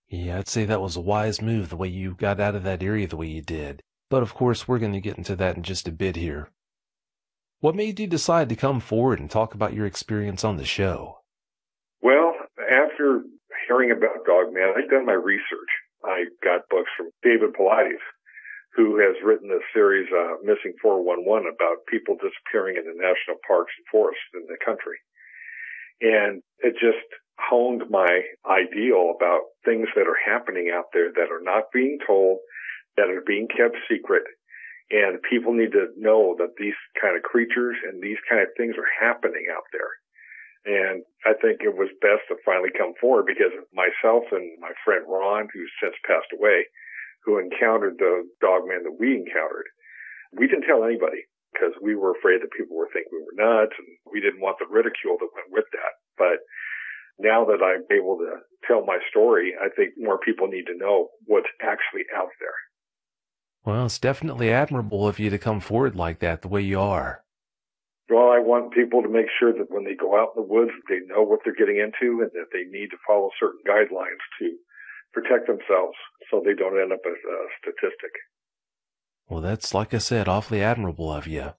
Yeah, I'd say that was a wise move, the way you got out of that area the way you did. But of course, we're going to get into that in just a bit here. What made you decide to come forward and talk about your experience on the show? Well, after hearing about Dogman, I'd done my research. I got books from David Paulides, who has written a series, Missing 411, about people disappearing in the national parks and forests in the country. And it just honed my ideal about things that are happening out there that are not being told, that are being kept secret. And people need to know that these kind of creatures and these kind of things are happening out there. And I think it was best to finally come forward, because myself and my friend Ron, who's since passed away, who encountered the Dogman that we encountered, we didn't tell anybody because we were afraid that people would think we were nuts, and we didn't want the ridicule that went with that. But now that I'm able to tell my story, I think more people need to know what's actually out there. Well, it's definitely admirable of you to come forward like that, the way you are. Well, I want people to make sure that when they go out in the woods, they know what they're getting into, and that they need to follow certain guidelines to protect themselves so they don't end up as a statistic. Well, that's, like I said, awfully admirable of you.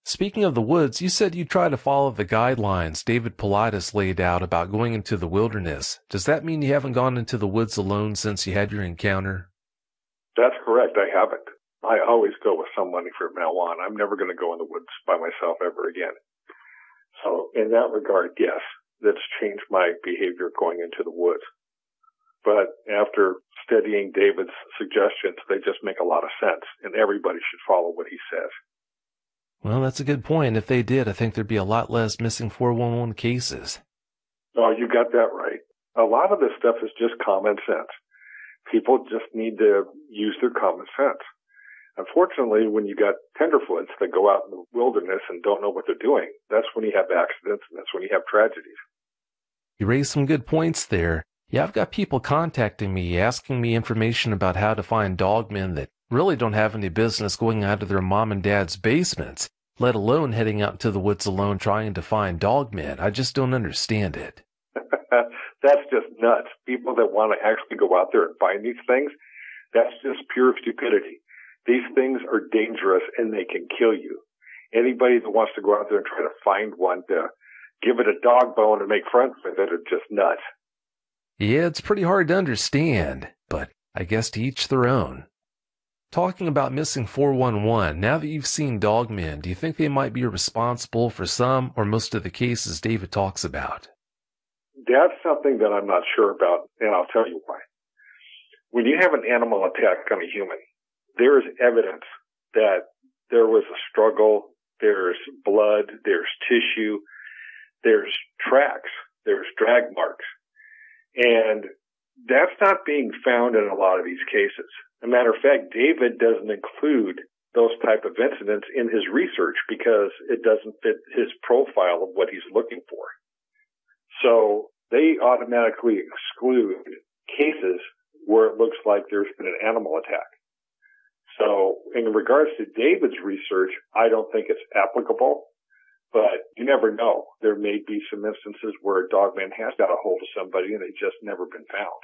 Speaking of the woods, you said you try to follow the guidelines David Paulides laid out about going into the wilderness. Does that mean you haven't gone into the woods alone since you had your encounter? That's correct. I haven't. I always go with somebody from now on. I'm never going to go in the woods by myself ever again. So in that regard, yes, that's changed my behavior going into the woods. But after studying David's suggestions, they just make a lot of sense, and everybody should follow what he says. Well, that's a good point. If they did, I think there'd be a lot less missing 411 cases. Oh, you got that right. A lot of this stuff is just common sense. People just need to use their common sense. Unfortunately, when you got tenderfoots that go out in the wilderness and don't know what they're doing, that's when you have accidents, and that's when you have tragedies. You raised some good points there. Yeah, I've got people contacting me, asking me information about how to find dogmen that really don't have any business going out of their mom and dad's basements, let alone heading out into the woods alone trying to find dogmen. I just don't understand it. That's just nuts. People that want to actually go out there and find these things, that's just pure stupidity. These things are dangerous and they can kill you. Anybody that wants to go out there and try to find one to give it a dog bone and make friends with it are just nuts. Yeah, it's pretty hard to understand, but I guess to each their own. Talking about missing 411, now that you've seen dogmen, do you think they might be responsible for some or most of the cases David talks about? That's something that I'm not sure about, and I'll tell you why. When you have an animal attack on a human, there is evidence that there was a struggle, there's blood, there's tissue, there's tracks, there's drag marks. And that's not being found in a lot of these cases. As a matter of fact, David doesn't include those type of incidents in his research because it doesn't fit his profile of what he's looking for. So they automatically exclude cases where it looks like there's been an animal attack. So in regards to David's research, I don't think it's applicable, but you never know. There may be some instances where a dogman has got a hold of somebody and they've just never been found.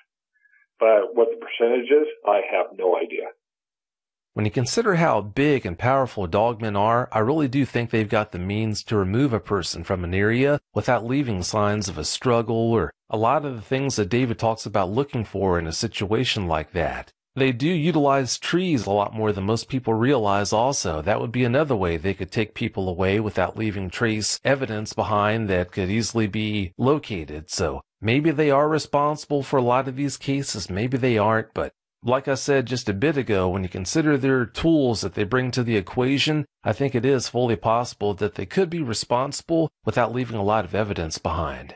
But what the percentage is, I have no idea. When you consider how big and powerful dogmen are, I really do think they've got the means to remove a person from an area without leaving signs of a struggle or a lot of the things that David talks about looking for in a situation like that. They do utilize trees a lot more than most people realize also. That would be another way they could take people away without leaving trace evidence behind that could easily be located. So maybe they are responsible for a lot of these cases, maybe they aren't, but like I said just a bit ago, when you consider their tools that they bring to the equation, I think it is fully possible that they could be responsible without leaving a lot of evidence behind.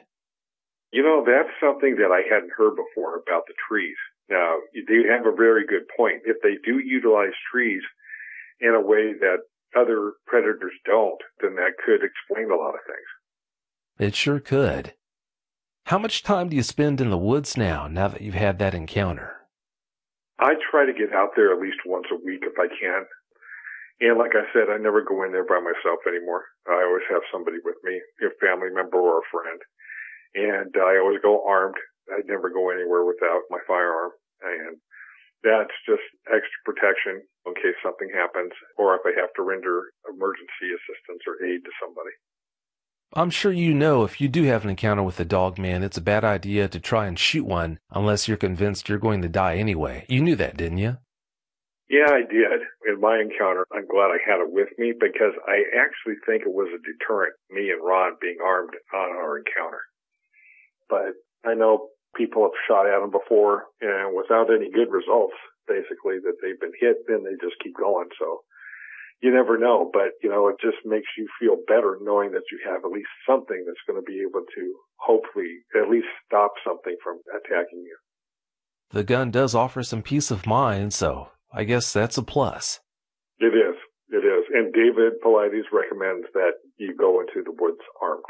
You know, that's something that I hadn't heard before about the trees. Now, you have a very good point. If they do utilize trees in a way that other predators don't, then that could explain a lot of things. It sure could. How much time do you spend in the woods now that you've had that encounter? I try to get out there at least once a week if I can. And like I said, I never go in there by myself anymore. I always have somebody with me, a family member or a friend. And I always go armed. I'd never go anywhere without my firearm. And that's just extra protection in case something happens or if I have to render emergency assistance or aid to somebody. I'm sure you know if you do have an encounter with a dog man, it's a bad idea to try and shoot one unless you're convinced you're going to die anyway. You knew that, didn't you? Yeah, I did. In my encounter, I'm glad I had it with me because I actually think it was a deterrent, me and Ron being armed on our encounter. But I know people have shot at them before and without any good results, basically, that they've been hit, then they just keep going. So you never know, but, it just makes you feel better knowing that you have at least something that's going to be able to hopefully at least stop something from attacking you. The gun does offer some peace of mind, so I guess that's a plus. It is. It is. And David Paulides recommends that you go into the woods armed.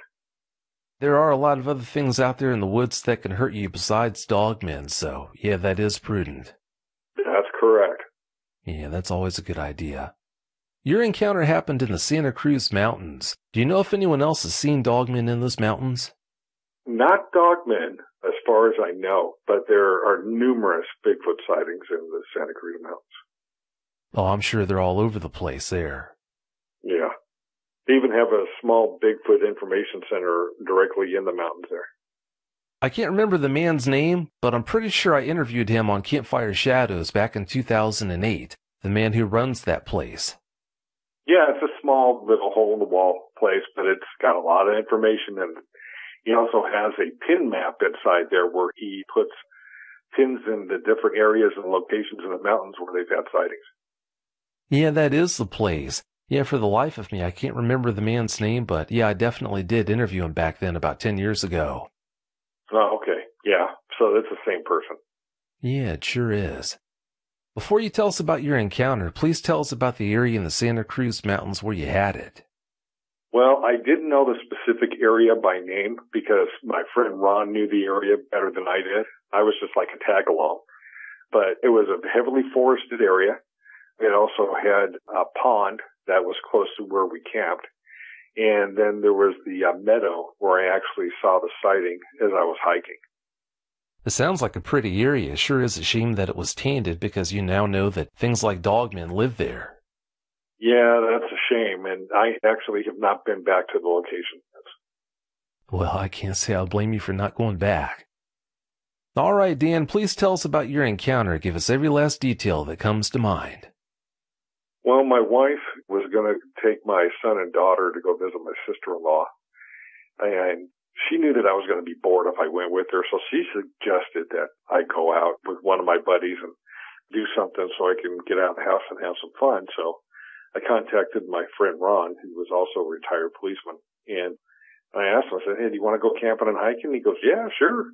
There are a lot of other things out there in the woods that can hurt you besides dogmen, so yeah, that is prudent. That's correct. Yeah, that's always a good idea. Your encounter happened in the Santa Cruz Mountains. Do you know if anyone else has seen dogmen in those mountains? Not dogmen, as far as I know, but there are numerous Bigfoot sightings in the Santa Cruz Mountains. Oh, I'm sure they're all over the place there. Yeah. They even have a small Bigfoot information center directly in the mountains there. I can't remember the man's name, but I'm pretty sure I interviewed him on Campfire Shadows back in 2008, the man who runs that place. Yeah, it's a small little hole-in-the-wall place, but it's got a lot of information, and he also has a pin map inside there where he puts pins in the different areas and locations in the mountains where they've had sightings. Yeah, that is the place. Yeah, for the life of me, I can't remember the man's name, but yeah, I definitely did interview him back then about 10 years ago. Oh, okay. Yeah, so it's the same person. Yeah, it sure is. Before you tell us about your encounter, please tell us about the area in the Santa Cruz Mountains where you had it. Well, I didn't know the specific area by name because my friend Ron knew the area better than I did. I was just like a tag-along. But it was a heavily forested area. It also had a pond that was close to where we camped. And then there was the meadow where I actually saw the sighting as I was hiking. It sounds like a pretty area. It sure is a shame that it was tainted because you now know that things like dogmen live there. Yeah, that's a shame. And I actually have not been back to the location. Well, I can't say I'll blame you for not going back. All right, Dan, please tell us about your encounter. Give us every last detail that comes to mind. Well, my wife was going to take my son and daughter to go visit my sister-in-law. And she knew that I was going to be bored if I went with her, so she suggested that I go out with one of my buddies and do something so I can get out of the house and have some fun. So I contacted my friend Ron, who was also a retired policeman, and I asked him, I said, hey, do you want to go camping and hiking? He goes, yeah, sure.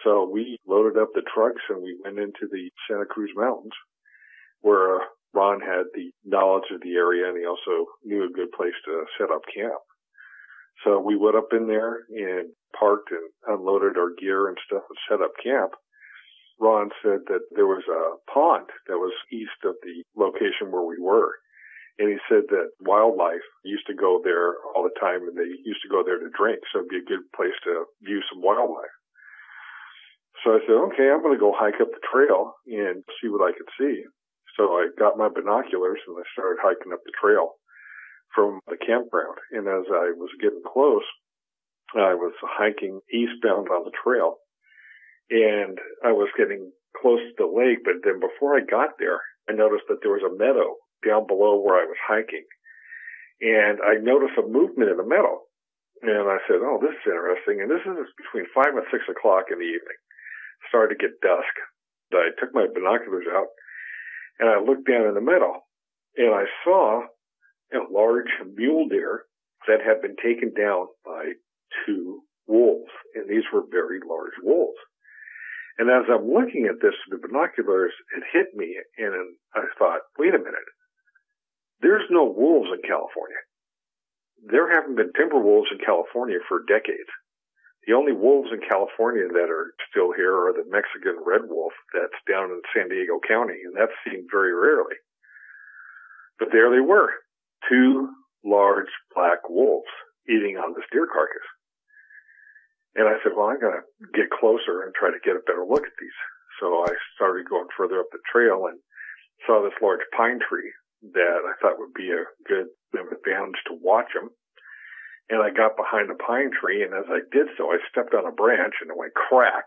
So we loaded up the trucks and we went into the Santa Cruz Mountains where Ron had the knowledge of the area and he also knew a good place to set up camp. So we went up in there and parked and unloaded our gear and stuff and set up camp. Ron said that there was a pond that was east of the location where we were. And he said that wildlife used to go there all the time and they used to go there to drink. So it'd be a good place to view some wildlife. So I said, okay, I'm going to go hike up the trail and see what I could see. So I got my binoculars and I started hiking up the trail from the campground. And as I was getting close, I was hiking eastbound on the trail. And I was getting close to the lake, but then before I got there, I noticed that there was a meadow down below where I was hiking. And I noticed a movement in the meadow. And I said, oh, this is interesting. And this is between 5 and 6 o'clock in the evening. It started to get dusk. I took my binoculars out and I looked down in the meadow and I saw a large mule deer that had been taken down by 2 wolves. And these were very large wolves. And as I'm looking at this through the binoculars, it hit me and I thought, wait a minute. There's no wolves in California. There haven't been timber wolves in California for decades. The only wolves in California that are still here are the Mexican red wolf that's down in San Diego County, and that's seen very rarely. But there they were, 2 large black wolves eating on this deer carcass. And I said, well, I'm going to get closer and try to get a better look at these. So I started going further up the trail and saw this large pine tree that I thought would be a good advantage to watch them. And I got behind the pine tree, and as I did so, I stepped on a branch, and it went crack.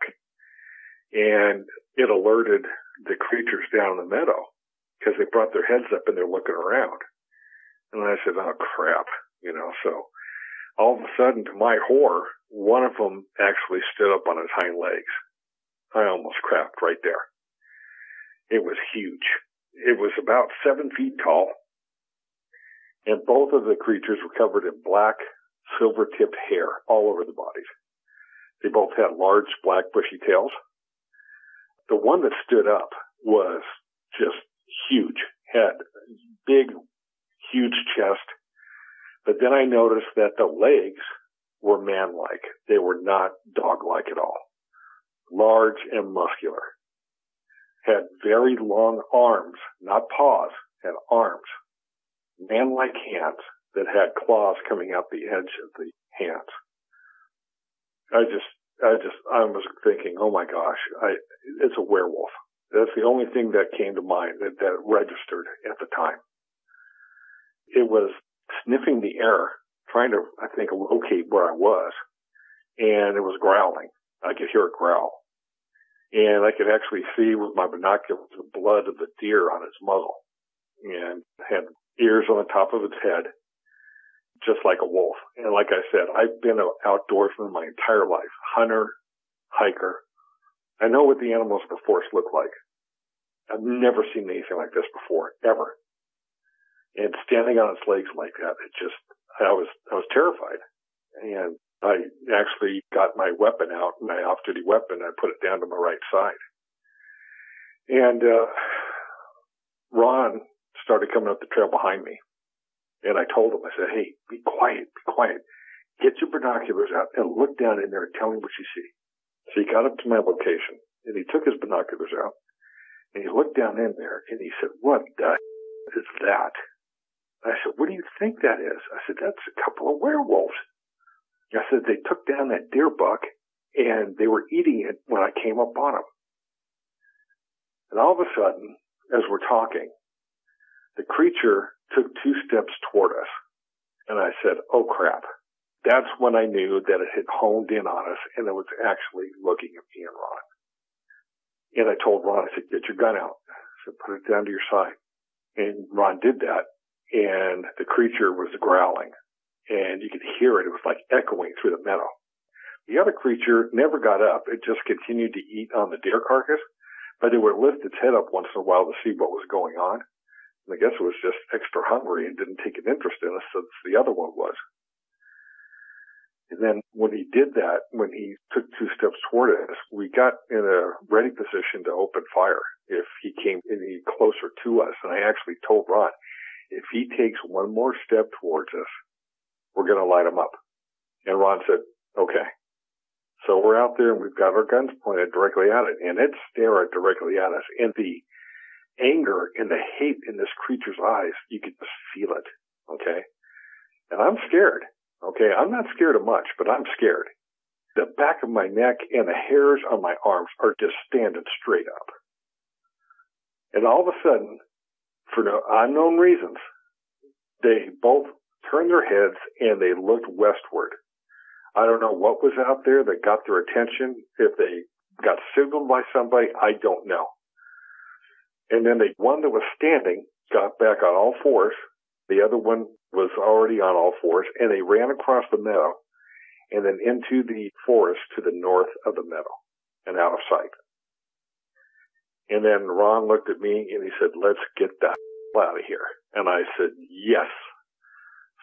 And it alerted the creatures down in the meadow because they brought their heads up and they're looking around. And I said, oh, crap, so all of a sudden, to my horror, one of them actually stood up on his hind legs. I almost crapped right there. It was huge. It was about 7 feet tall, and both of the creatures were covered in black, silver-tipped hair all over the bodies. They both had large, black, bushy tails. The one that stood up was just huge, had big, huge chest. But then I noticed that the legs were man-like. They were not dog-like at all. Large and muscular. Had very long arms, not paws, had arms. Man-like hands that had claws coming out the edge of the hands. I was thinking, oh my gosh, it's a werewolf. That's the only thing that came to mind that registered at the time. It was sniffing the air, trying to, I think, locate where I was, and it was growling. I could hear it growl. And I could actually see with my binoculars the blood of the deer on its muzzle, and had ears on the top of its head, just like a wolf. And like I said, I've been an outdoorsman my entire life, hunter, hiker. I know what the animals of the forest look like. I've never seen anything like this before, ever. And standing on its legs like that, I was terrified. And I actually got my weapon out, my off-duty weapon, and I put it down to my right side. And Ron started coming up the trail behind me. And I told him, I said, hey, be quiet. Get your binoculars out and look down in there and tell me what you see. So he got up to my location, and he took his binoculars out, and he looked down in there, and he said, what the is that? I said, what do you think that is? I said, that's a couple of werewolves. I said, they took down that deer buck, and they were eating it when I came up on them. And all of a sudden, as we're talking, the creature took 2 steps toward us. And I said, oh, crap. That's when I knew that it had honed in on us, and it was actually looking at me and Ron. And I told Ron, I said, get your gun out. I said, put it down to your side. And Ron did that, and the creature was growling. And you could hear it. It was like echoing through the meadow. The other creature never got up. It just continued to eat on the deer carcass, but it would lift its head up once in a while to see what was going on. And I guess it was just extra hungry and didn't take an interest in us since the other one was. And then when he did that, when he took 2 steps toward us, we got in a ready position to open fire if he came any closer to us. And I actually told Ron, if he takes one more step towards us, we're going to light him up. And Ron said, okay. So we're out there and we've got our guns pointed directly at it, and it's staring directly at us. And the anger and the hate in this creature's eyes, you could just feel it. Okay. And I'm scared. Okay. I'm not scared of much, but I'm scared. The back of my neck and the hairs on my arms are just standing straight up. And all of a sudden, for no unknown reasons, they both turned their heads and they looked westward. I don't know what was out there that got their attention. If they got signaled by somebody, I don't know. And then the one that was standing got back on all fours. The other one was already on all fours, and they ran across the meadow and then into the forest to the north of the meadow and out of sight. And then Ron looked at me and he said, let's get that out of here. And I said, yes.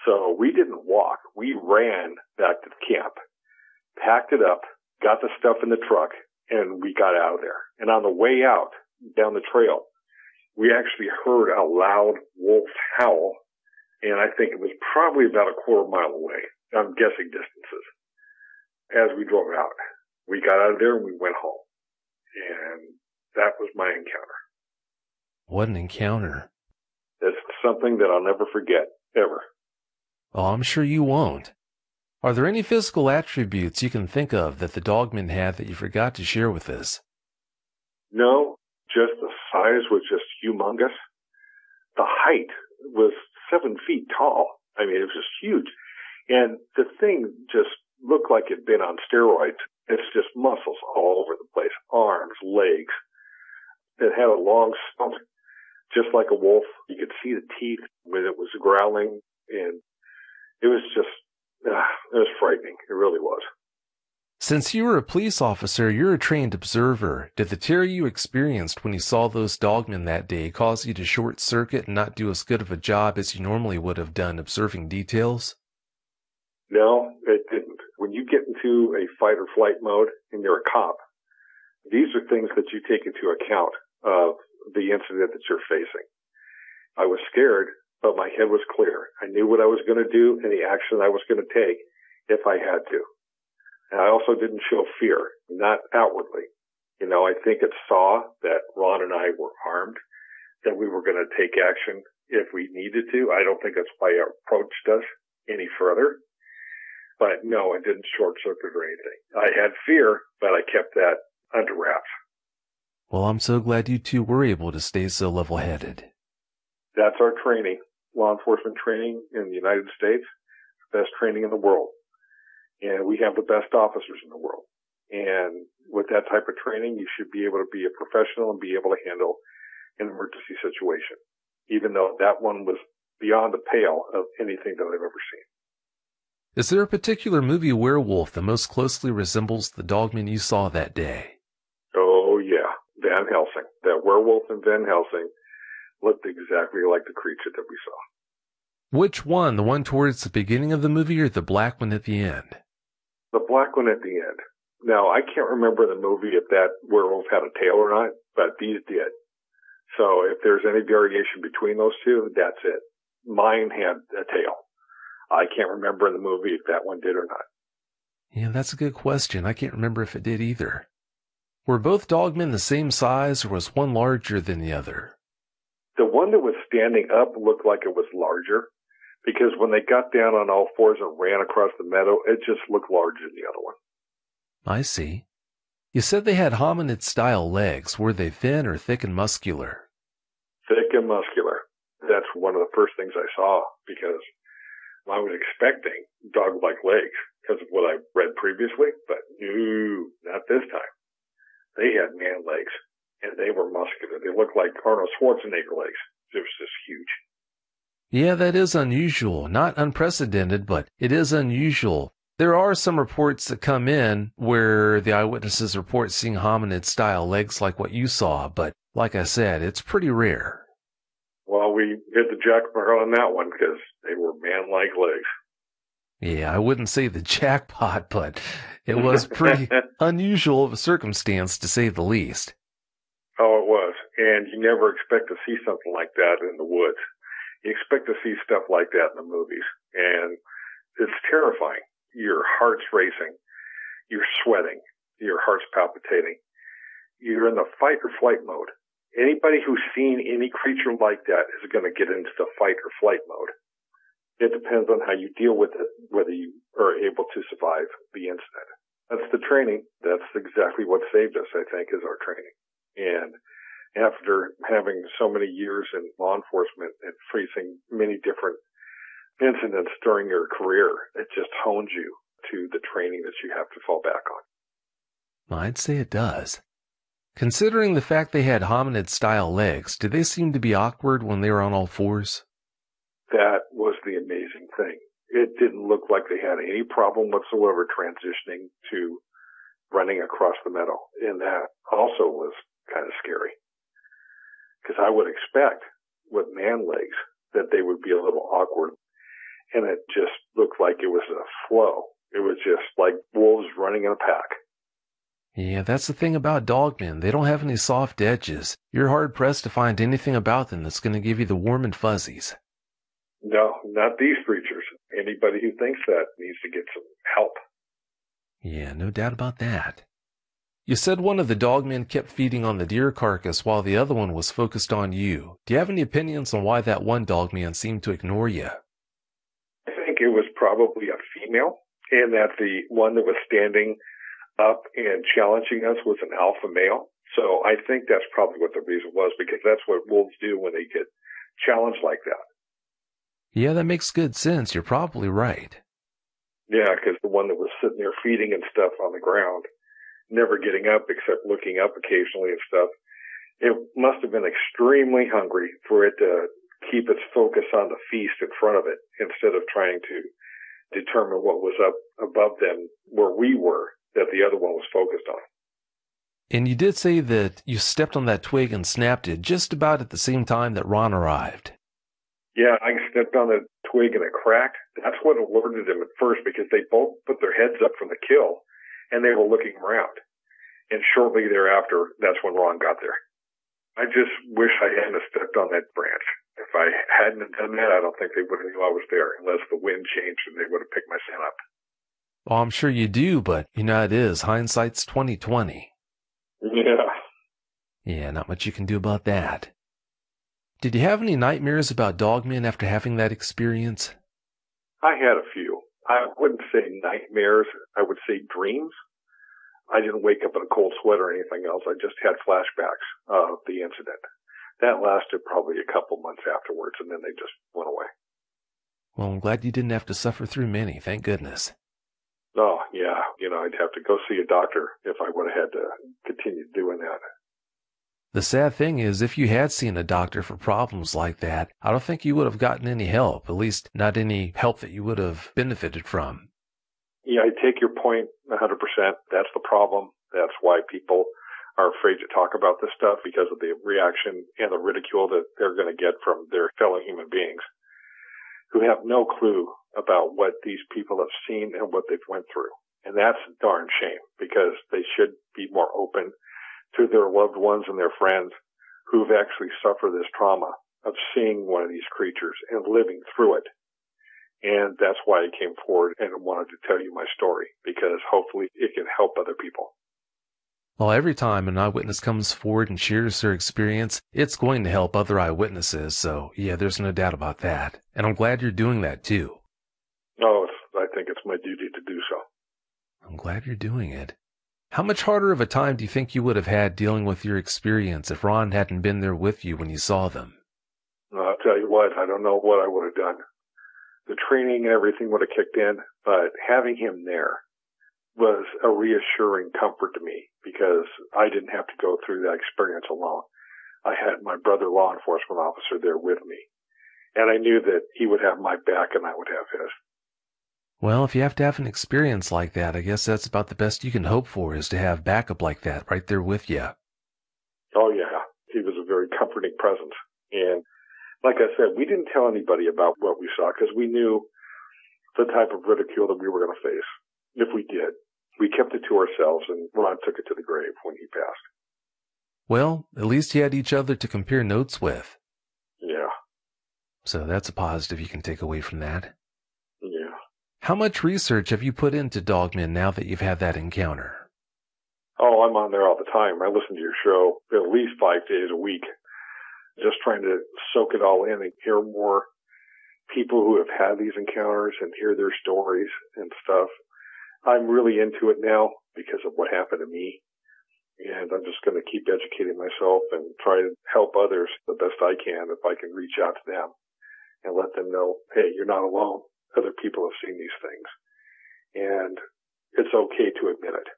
So we didn't walk. We ran back to the camp, packed it up, got the stuff in the truck, and we got out of there. And on the way out, down the trail, we actually heard a loud wolf howl, and I think it was probably about a quarter mile away. I'm guessing distances. As we drove out, we got out of there and we went home. And that was my encounter. What an encounter. It's something that I'll never forget, ever. Oh, I'm sure you won't. Are there any physical attributes you can think of that the dogman had that you forgot to share with us? No, just the size was just humongous. The height was 7 feet tall. I mean, it was just huge. And the thing just looked like it'd been on steroids. It's just muscles all over the place, arms, legs. It had a long snout, just like a wolf. You could see the teeth when it was growling, and it was just, it was frightening. It really was. Since you were a police officer, you're a trained observer. Did the terror you experienced when you saw those dogmen that day cause you to short circuit and not do as good of a job as you normally would have done observing details? No, it didn't. When you get into a fight or flight mode and you're a cop, these are things that you take into account of the incident that you're facing. I was scared, but my head was clear. I knew what I was going to do and the action I was going to take if I had to. And I also didn't show fear, not outwardly. You know, I think it saw that Ron and I were armed, that we were going to take action if we needed to. I don't think that's why it approached us any further. But no, I didn't short circuit or anything. I had fear, but I kept that under wraps. Well, I'm so glad you two were able to stay so level-headed. That's our training, law enforcement training in the United States, best training in the world. And we have the best officers in the world. And with that type of training, you should be able to be a professional and be able to handle an emergency situation, even though that one was beyond the pale of anything that I've ever seen. Is there a particular movie werewolf that most closely resembles the dogman you saw that day? Oh, yeah. Van Helsing. That werewolf in Van Helsing looked exactly like the creature that we saw. Which one? The one towards the beginning of the movie or the black one at the end? The black one at the end. Now, I can't remember the movie if that werewolf had a tail or not, but these did. So if there's any variation between those two, that's it. Mine had a tail. I can't remember in the movie if that one did or not. Yeah, that's a good question. I can't remember if it did either. Were both dogmen the same size, or was one larger than the other? The one that was standing up looked like it was larger, because when they got down on all fours and ran across the meadow, it just looked larger than the other one. I see. You said they had hominid-style legs. Were they thin or thick and muscular? Thick and muscular. That's one of the first things I saw, because I was expecting dog-like legs because of what I read previously, but no, not this time. They had man legs, and they were muscular. They looked like Arnold Schwarzenegger legs. It was just huge. Yeah, that is unusual. Not unprecedented, but it is unusual. There are some reports that come in where the eyewitnesses report seeing hominid-style legs like what you saw, but like I said, it's pretty rare. Well, we hit the jackpot on that one because they were man-like legs. Yeah, I wouldn't say the jackpot, but it was pretty unusual of a circumstance, to say the least. Oh, it was. And you never expect to see something like that in the woods. You expect to see stuff like that in the movies. And it's terrifying. Your heart's racing. You're sweating. Your heart's palpitating. You're in the fight or flight mode. Anybody who's seen any creature like that is going to get into the fight or flight mode. It depends on how you deal with it, whether you are able to survive the incident. That's the training. That's exactly what saved us, I think, is our training. And after having so many years in law enforcement and facing many different incidents during your career, it just hones you to the training that you have to fall back on. I'd say it does. Considering the fact they had hominid-style legs, did they seem to be awkward when they were on all fours? That was the amazing thing. It didn't look like they had any problem whatsoever transitioning to running across the meadow. And that also was kind of scary. Because I would expect with man legs that they would be a little awkward. And it just looked like it was a flow. It was just like wolves running in a pack. Yeah, that's the thing about dogmen. They don't have any soft edges. You're hard-pressed to find anything about them that's going to give you the warm and fuzzies. No, not these creatures. Anybody who thinks that needs to get some help. Yeah, no doubt about that. You said one of the dogmen kept feeding on the deer carcass while the other one was focused on you. Do you have any opinions on why that one dogman seemed to ignore you? I think it was probably a female, and that the one that was standing up and challenging us was an alpha male. So I think that's probably what the reason was, because that's what wolves do when they get challenged like that. Yeah, that makes good sense. You're probably right. Yeah, because the one that was sitting there feeding and stuff on the ground, never getting up except looking up occasionally and stuff, it must have been extremely hungry for it to keep its focus on the feast in front of it instead of trying to determine what was up above them where we were that the other one was focused on. And you did say that you stepped on that twig and snapped it just about at the same time that Ron arrived. Yeah, I stepped on the twig and it cracked. That's what alerted them at first, because they both put their heads up from the kill and they were looking around. And shortly thereafter, that's when Ron got there. I just wish I hadn't have stepped on that branch. If I hadn't have done that, I don't think they would have knew I was there, unless the wind changed and they would have picked my scent up. Well, I'm sure you do, but you know it is. Hindsight's 20/20. Yeah. Yeah, not much you can do about that. Did you have any nightmares about dogmen after having that experience? I had a few. I wouldn't say nightmares. I would say dreams. I didn't wake up in a cold sweat or anything else. I just had flashbacks of the incident. That lasted probably a couple months afterwards, and then they just went away. Well, I'm glad you didn't have to suffer through many, thank goodness. Oh, yeah. I'd have to go see a doctor if I would have had to continue doing that. The sad thing is, if you had seen a doctor for problems like that, I don't think you would have gotten any help, at least not any help that you would have benefited from. Yeah, I take your point 100%. That's the problem. That's why people are afraid to talk about this stuff, because of the reaction and the ridicule that they're going to get from their fellow human beings who have no clue about what these people have seen and what they've went through. And that's a darn shame, because they should be more open to their loved ones and their friends who've actually suffered this trauma of seeing one of these creatures and living through it. And that's why I came forward and wanted to tell you my story, because hopefully it can help other people. Well, every time an eyewitness comes forward and shares their experience, it's going to help other eyewitnesses. So, yeah, there's no doubt about that. And I'm glad you're doing that, too. Oh, I think it's my duty to do so. I'm glad you're doing it. How much harder of a time do you think you would have had dealing with your experience if Ron hadn't been there with you when you saw them? I'll tell you what, I don't know what I would have done. The training and everything would have kicked in, but having him there was a reassuring comfort to me, because I didn't have to go through that experience alone. I had my brother law enforcement officer there with me, and I knew that he would have my back and I would have his. Well, if you have to have an experience like that, I guess that's about the best you can hope for, is to have backup like that right there with you. Oh, yeah. He was a very comforting presence. And like I said, we didn't tell anybody about what we saw, because we knew the type of ridicule that we were going to face. If we did, we kept it to ourselves, and Ron took it to the grave when he passed. Well, at least you had each other to compare notes with. Yeah. So that's a positive you can take away from that. Yeah. How much research have you put into dogmen now that you've had that encounter? Oh, I'm on there all the time. I listen to your show at least 5 days a week, just trying to soak it all in and hear more people who have had these encounters and hear their stories and stuff. I'm really into it now because of what happened to me. And I'm just going to keep educating myself and try to help others the best I can, if I can reach out to them and let them know, hey, you're not alone. Other people have seen these things. And it's okay to admit it.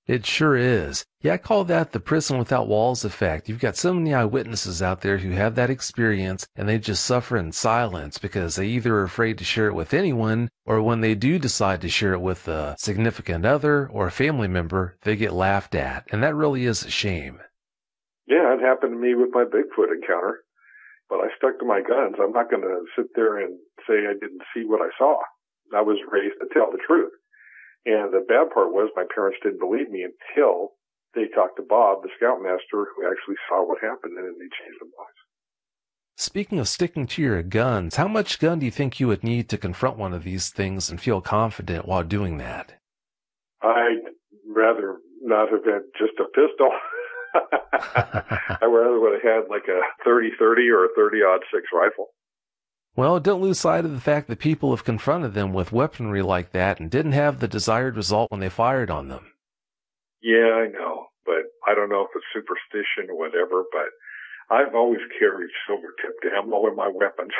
It sure is. Yeah, I call that the prison without walls effect. You've got so many eyewitnesses out there who have that experience, and they just suffer in silence because they either are afraid to share it with anyone, or when they do decide to share it with a significant other or a family member, they get laughed at. And that really is a shame. Yeah, it happened to me with my Bigfoot encounter. But I stuck to my guns. I'm not going to sit there and say I didn't see what I saw. I was raised to tell the truth. And the bad part was my parents didn't believe me until they talked to Bob, the scoutmaster, who actually saw what happened, and they changed their minds. Speaking of sticking to your guns, how much gun do you think you would need to confront one of these things and feel confident while doing that? I'd rather not have had just a pistol. I rather would have had like a 30-30 or a 30-06 rifle. Well, don't lose sight of the fact that people have confronted them with weaponry like that and didn't have the desired result when they fired on them. Yeah, I know, but I don't know if it's superstition or whatever, but I've always carried silver-tipped ammo in my weapons.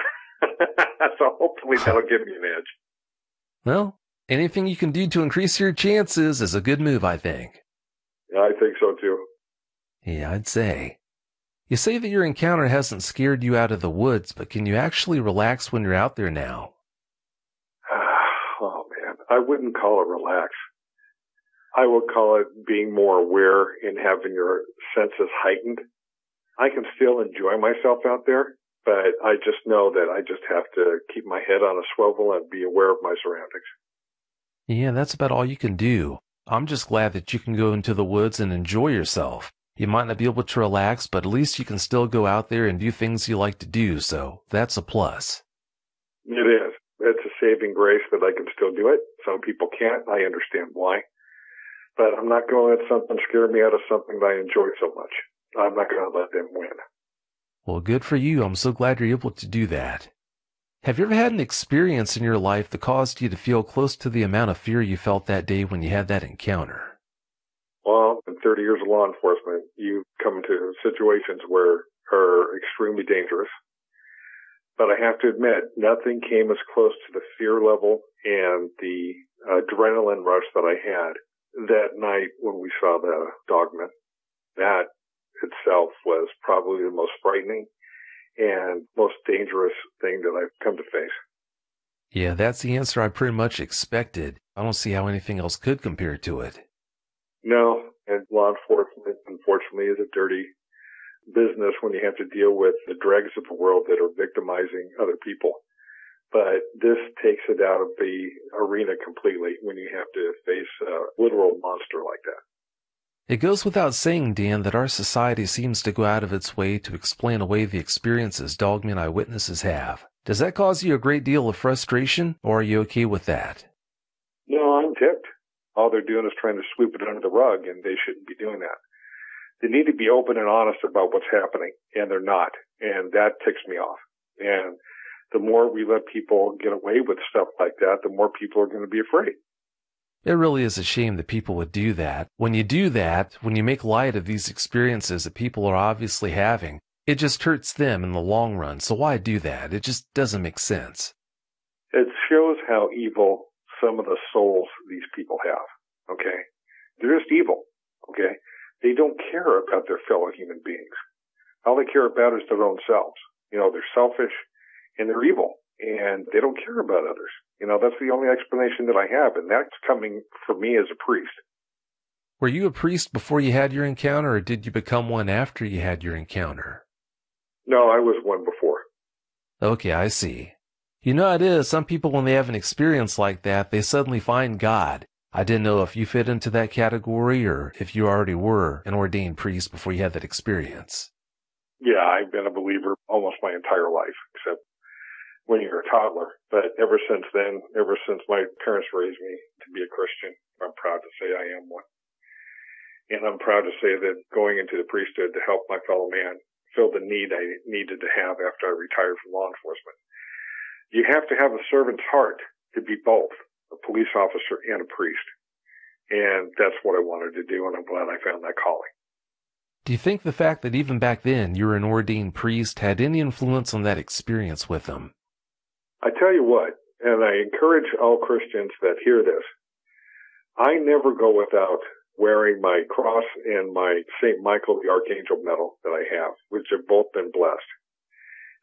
So hopefully that'll give me an edge. Well, anything you can do to increase your chances is a good move, I think. Yeah, I think so too. Yeah, I'd say. You say that your encounter hasn't scared you out of the woods, but can you actually relax when you're out there now? Oh man, I wouldn't call it relax. I would call it being more aware and having your senses heightened. I can still enjoy myself out there, but I just know that I just have to keep my head on a swivel and be aware of my surroundings. Yeah, that's about all you can do. I'm just glad that you can go into the woods and enjoy yourself. You might not be able to relax, but at least you can still go out there and do things you like to do, so that's a plus. It is. It's a saving grace that I can still do it. Some people can't. I understand why. But I'm not going to let something scare me out of something that I enjoy so much. I'm not going to let them win. Well, good for you. I'm so glad you're able to do that. Have you ever had an experience in your life that caused you to feel close to the amount of fear you felt that day when you had that encounter? Well, in 30 years of law enforcement, you come into situations where are extremely dangerous. But I have to admit, nothing came as close to the fear level and the adrenaline rush that I had that night when we saw the dogman. That itself was probably the most frightening and most dangerous thing that I've come to face. Yeah, that's the answer I pretty much expected. I don't see how anything else could compare to it. No, and law enforcement, unfortunately, is a dirty business when you have to deal with the dregs of the world that are victimizing other people. But this takes it out of the arena completely when you have to face a literal monster like that. It goes without saying, Dan, that our society seems to go out of its way to explain away the experiences dogmen eyewitnesses have. Does that cause you a great deal of frustration, or are you okay with that? No, I'm ticked. All they're doing is trying to sweep it under the rug, and they shouldn't be doing that. They need to be open and honest about what's happening, and they're not. And that ticks me off. And the more we let people get away with stuff like that, the more people are going to be afraid. It really is a shame that people would do that. When you do that, when you make light of these experiences that people are obviously having, it just hurts them in the long run. So why do that? It just doesn't make sense. It shows how evil some of the souls these people have, okay? They're just evil, okay? They don't care about their fellow human beings. All they care about is their own selves. You know, they're selfish and they're evil and they don't care about others. You know, that's the only explanation that I have, and that's coming from me as a priest. Were you a priest before you had your encounter, or did you become one after you had your encounter? No, I was one before. Okay, I see. You know how it is, some people when they have an experience like that, they suddenly find God. I didn't know if you fit into that category or if you already were an ordained priest before you had that experience. Yeah, I've been a believer almost my entire life, except when you're a toddler. But ever since then, ever since my parents raised me to be a Christian, I'm proud to say I am one. And I'm proud to say that going into the priesthood to help my fellow man fill the need I needed to have after I retired from law enforcement. You have to have a servant's heart to be both a police officer and a priest. And that's what I wanted to do, and I'm glad I found that calling. Do you think the fact that even back then you were an ordained priest had any influence on that experience with them? I tell you what, and I encourage all Christians that hear this, I never go without wearing my cross and my St. Michael the Archangel medal that I have, which have both been blessed.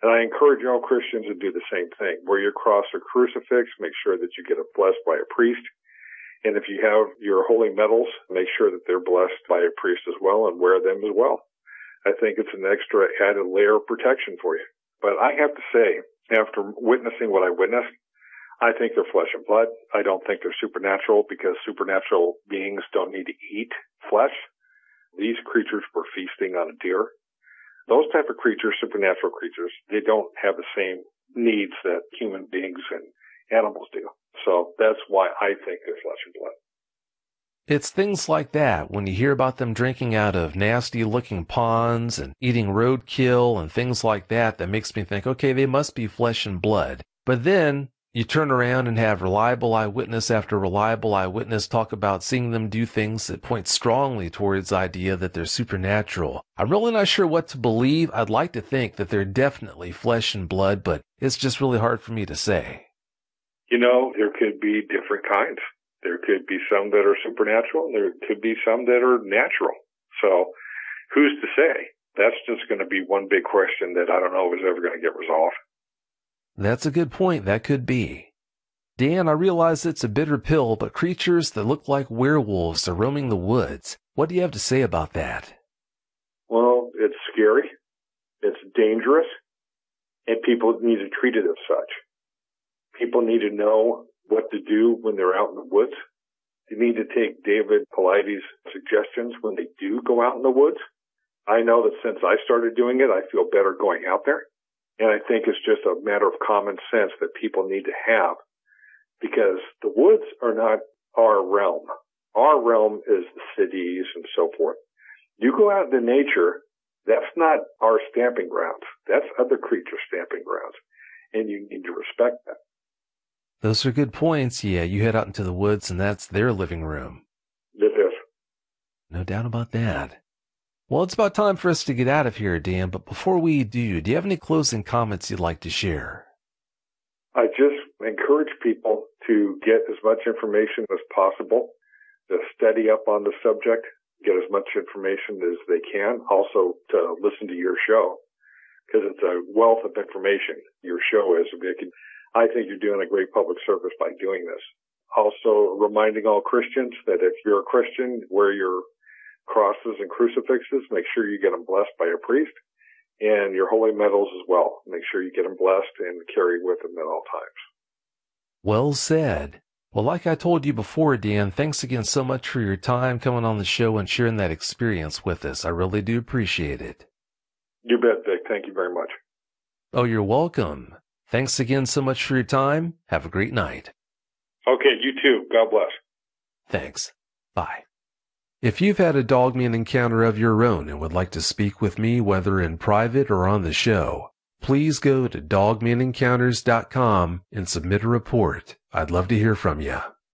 And I encourage all Christians to do the same thing. Wear your cross or crucifix, make sure that you get it blessed by a priest. And if you have your holy medals, make sure that they're blessed by a priest as well and wear them as well. I think it's an extra added layer of protection for you. But I have to say, after witnessing what I witnessed, I think they're flesh and blood. I don't think they're supernatural because supernatural beings don't need to eat flesh. These creatures were feasting on a deer. Those type of creatures, supernatural creatures, they don't have the same needs that human beings and animals do. So that's why I think they're flesh and blood. It's things like that when you hear about them drinking out of nasty-looking ponds and eating roadkill and things like that makes me think, okay, they must be flesh and blood. But then you turn around and have reliable eyewitness after reliable eyewitness talk about seeing them do things that point strongly towards the idea that they're supernatural. I'm really not sure what to believe. I'd like to think that they're definitely flesh and blood, but it's just really hard for me to say. There could be different kinds. There could be some that are supernatural, and there could be some that are natural. So who's to say? That's just going to be one big question that I don't know is ever going to get resolved. That's a good point. That could be. Dan, I realize it's a bitter pill, but creatures that look like werewolves are roaming the woods. What do you have to say about that? Well, it's scary. It's dangerous. And people need to treat it as such. People need to know what to do when they're out in the woods. They need to take David Paulides' suggestions when they do go out in the woods. I know that since I started doing it, I feel better going out there. And I think it's just a matter of common sense that people need to have, because the woods are not our realm. Our realm is the cities and so forth. You go out into nature, that's not our stamping grounds. That's other creatures' stamping grounds. And you need to respect that. Those are good points. Yeah, you head out into the woods and that's their living room. It is. No doubt about that. Well, it's about time for us to get out of here, Dan, but before we do you have any closing comments you'd like to share? I just encourage people to get as much information as possible, to study up on the subject, get as much information as they can, also to listen to your show, because it's a wealth of information. Your show is. I think you're doing a great public service by doing this. Also reminding all Christians that if you're a Christian, wear your crosses and crucifixes. Make sure you get them blessed by a priest, and your holy medals as well. Make sure you get them blessed and carry with them at all times. Well said. Well, like I told you before, Dan, thanks again so much for your time coming on the show and sharing that experience with us. I really do appreciate it. You bet, Vic. Thank you very much. Oh, you're welcome. Thanks again so much for your time. Have a great night. Okay, you too. God bless. Thanks. Bye. If you've had a dogman encounter of your own and would like to speak with me, whether in private or on the show, please go to dogmanencounters.com and submit a report. I'd love to hear from you.